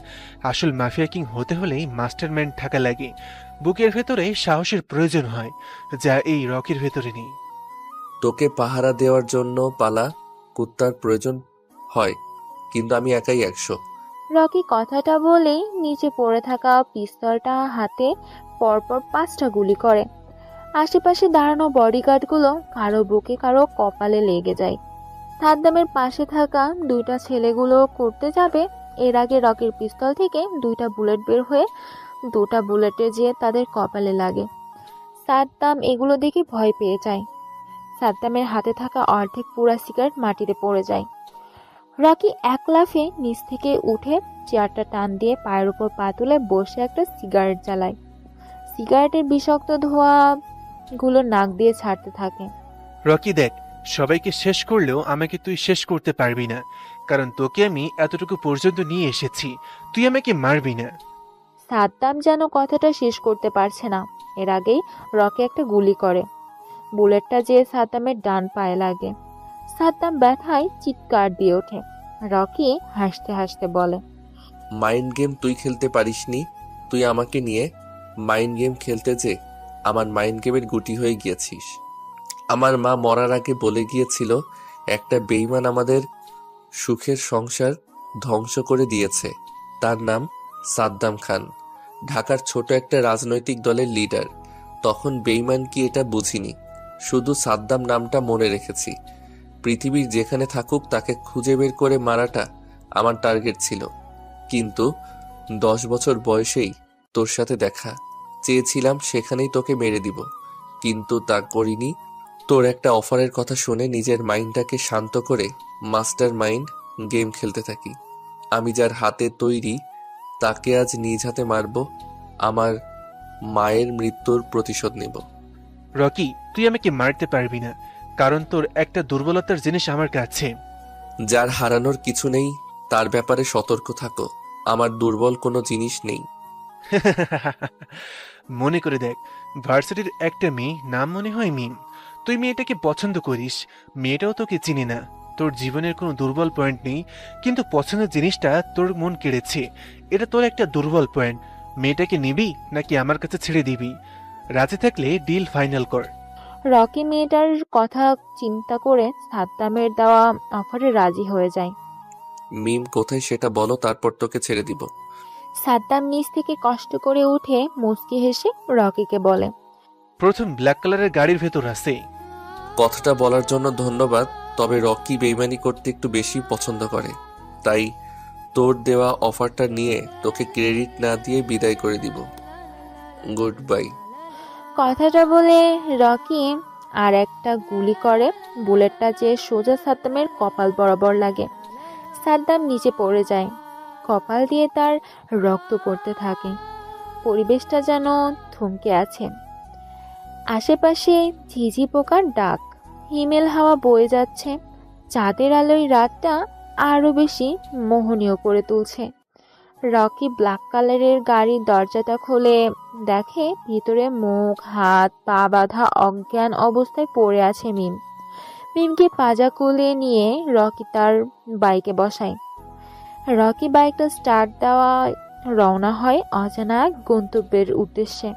আসল মাফিয়া কিং হতে হলেই মাস্টারমাইন্ড থাকা লাগে। বুকের ভেতরে সাহসের প্রয়োজন হয়, যা এই রকির ভেতরে নেই। তোকে পাহারা দেওয়ার জন্য পালা কুত্তার প্রয়োজন হয়, কিন্তু আমি একাই 100। রকি কথাটা বলেই নিচে পড়ে থাকা পিস্তলটা হাতে পরপর 5টা গুলি করে। আশেপাশে দাঁড়ানো বডিগার্ডগুলো কারো বুকে কারো কপালে লেগে যায়। সাদ্দামের পাশে থাকা 2টা ছেলেগুলো করতে যাবে, এর আগে রকির পিস্তল থেকে 2টা বুলেট বের হয়ে 2টা বুলেটে যেয়ে তাদের কপালে লাগে। সাদ্দাম এগুলো দেখে ভয় পেয়ে যায়। সাদ্দামের হাতে থাকা অর্ধেক পুরা সিগারেট মাটিতে পড়ে যায়। রকি এক লাফে নিচ থেকে উঠে চেয়ারটা টান দিয়ে পায়ের উপর পা তুলে বসে একটা সিগারেট জ্বালায়। সিগারেটের বিষাক্ত ধোঁয়াগুলো নাক দিয়ে ছাড়তে থাকে। রকি দেখ, সবাইকে শেষ করলেও আমাকে তুই শেষ করতে পারবি না, কারণ তোকে আমি এতটুকু পর্যন্ত নিয়ে এসেছি। তুই আমাকে মারবি না। সাদ্দাম যেন কথাটা শেষ করতে পারছে না, এর আগেই রকি একটা গুলি করে। বুলেটটা যে সাদ্দামের ডান পায়ে লাগে। সাদ্দাম ব্যথায় চিৎকার দিয়ে ওঠে। রকি হাসতে হাসতে বলে, মাইন্ড গেম তুই খেলতে পারিসনি। তুই আমাকে নিয়ে মাইন্ড গেম খেলতে যে আমার মাইন্ড গেমের গুটি হয়ে গিয়েছিস। আমার মা মরার আগে বলে গিয়েছিল, একটা বেঈমান আমাদের সুখের সংসার ধ্বংস করে দিয়েছে। তার নাম সাদ্দাম খান, ঢাকার ছোট একটা রাজনৈতিক দলের লিডার। তখন বেঈমান কি এটা বুঝিনি, শুধু সাদ্দাম নামটা মনে রেখেছি। পৃথিবীর যেখানে থাকুক তাকে খুঁজে বের করে মারাটা আমার টার্গেট ছিল। কিন্তু 10 বছর বয়সেই তোর সাথে দেখা, চেয়েছিলাম সেখানেই তোকে মেরে দিব, কিন্তু তা করিনি। তোর একটা অফারের কথা শুনে নিজের মাইন্ডটাকে শান্ত করে মাস্টার মাইন্ড গেম খেলতে থাকি। আমি যার হাতে তৈরি তাকে আজ নিজ হাতে মারব, আমার মায়ের মৃত্যুর প্রতিশোধ নেব। রকি, তুই আমাকে মারতে পারবি না, কারণ তোর একটা দুর্বলতার জিনিস আমার কাছে। যার হারানোর কিছু নেই তার ব্যাপারে সতর্ক থাকো। আমার দুর্বল কোনো জিনিস নেই। মনে করে দেখ, ভার্সিটির একটা মেয়ে, নাম মনে হয় মিম। তুই মেয়েটাকে পছন্দ করিস, মেয়েটাও তোকে চিনে না। তোর জীবনের কোনো দুর্বল পয়েন্ট নেই, কিন্তু পছন্দের জিনিসটা তোর মন কেড়েছে। এটা তোর একটা দুর্বল পয়েন্ট। মেয়েটাকে নিবি নাকি আমার কাছে ছেড়ে দিবি? রাজি থাকলে ডিল ফাইনাল কর। রকি মেয়েটার কথা চিন্তা করে সাদ্দামের দেওয়া অফারে রাজি হয়ে যায়। মিম কোথায় সেটা বলো, তারপর তোকে ছেড়ে দিব। সাদ্দাম নিচ থেকে কষ্ট করে উঠে মুচকি হেসে রকিকে বলে, প্রথম ব্ল্যাক কালারের গাড়ির ভেতর আছে। কথাটা বলার জন্য ধন্যবাদ, তবে রকি বেইমানি করতে একটু বেশি পছন্দ করে, তাই তোর দেওয়া অফারটা নিয়ে তোকে ক্রেডিট না দিয়ে বিদায় করে দিব। Good bye. কথাটা বলে রকি আর একটা গুলি করে। বুলেটটা যে সোজা সাদ্দামের কপাল বরাবর লাগে। সাদ্দাম নিচে পড়ে যায়। কপাল দিয়ে তার রক্ত পড়তে থাকে। পরিবেশটা যেন থমকে আছে। আশেপাশে ঝিঝি পোকার ডাক, হিমেল হাওয়া বয়ে যাচ্ছে। চাঁদের আলোয় রাতটা আরো বেশি মোহনীয় করে তুলছে। রকি ব্ল্যাক কালারের গাড়ির দরজাটা খুলে দেখে ভিতরে মুখ, হাত, পা বাঁধা অজ্ঞান অবস্থায় পড়ে আছে মিম। মিমকে পাজা কোলে নিয়ে রকি তার বাইকে বসায়। রকি বাইকটা স্টার্ট দেওয়া রওনা হয় অজানা এক গন্তব্যের উদ্দেশ্যে।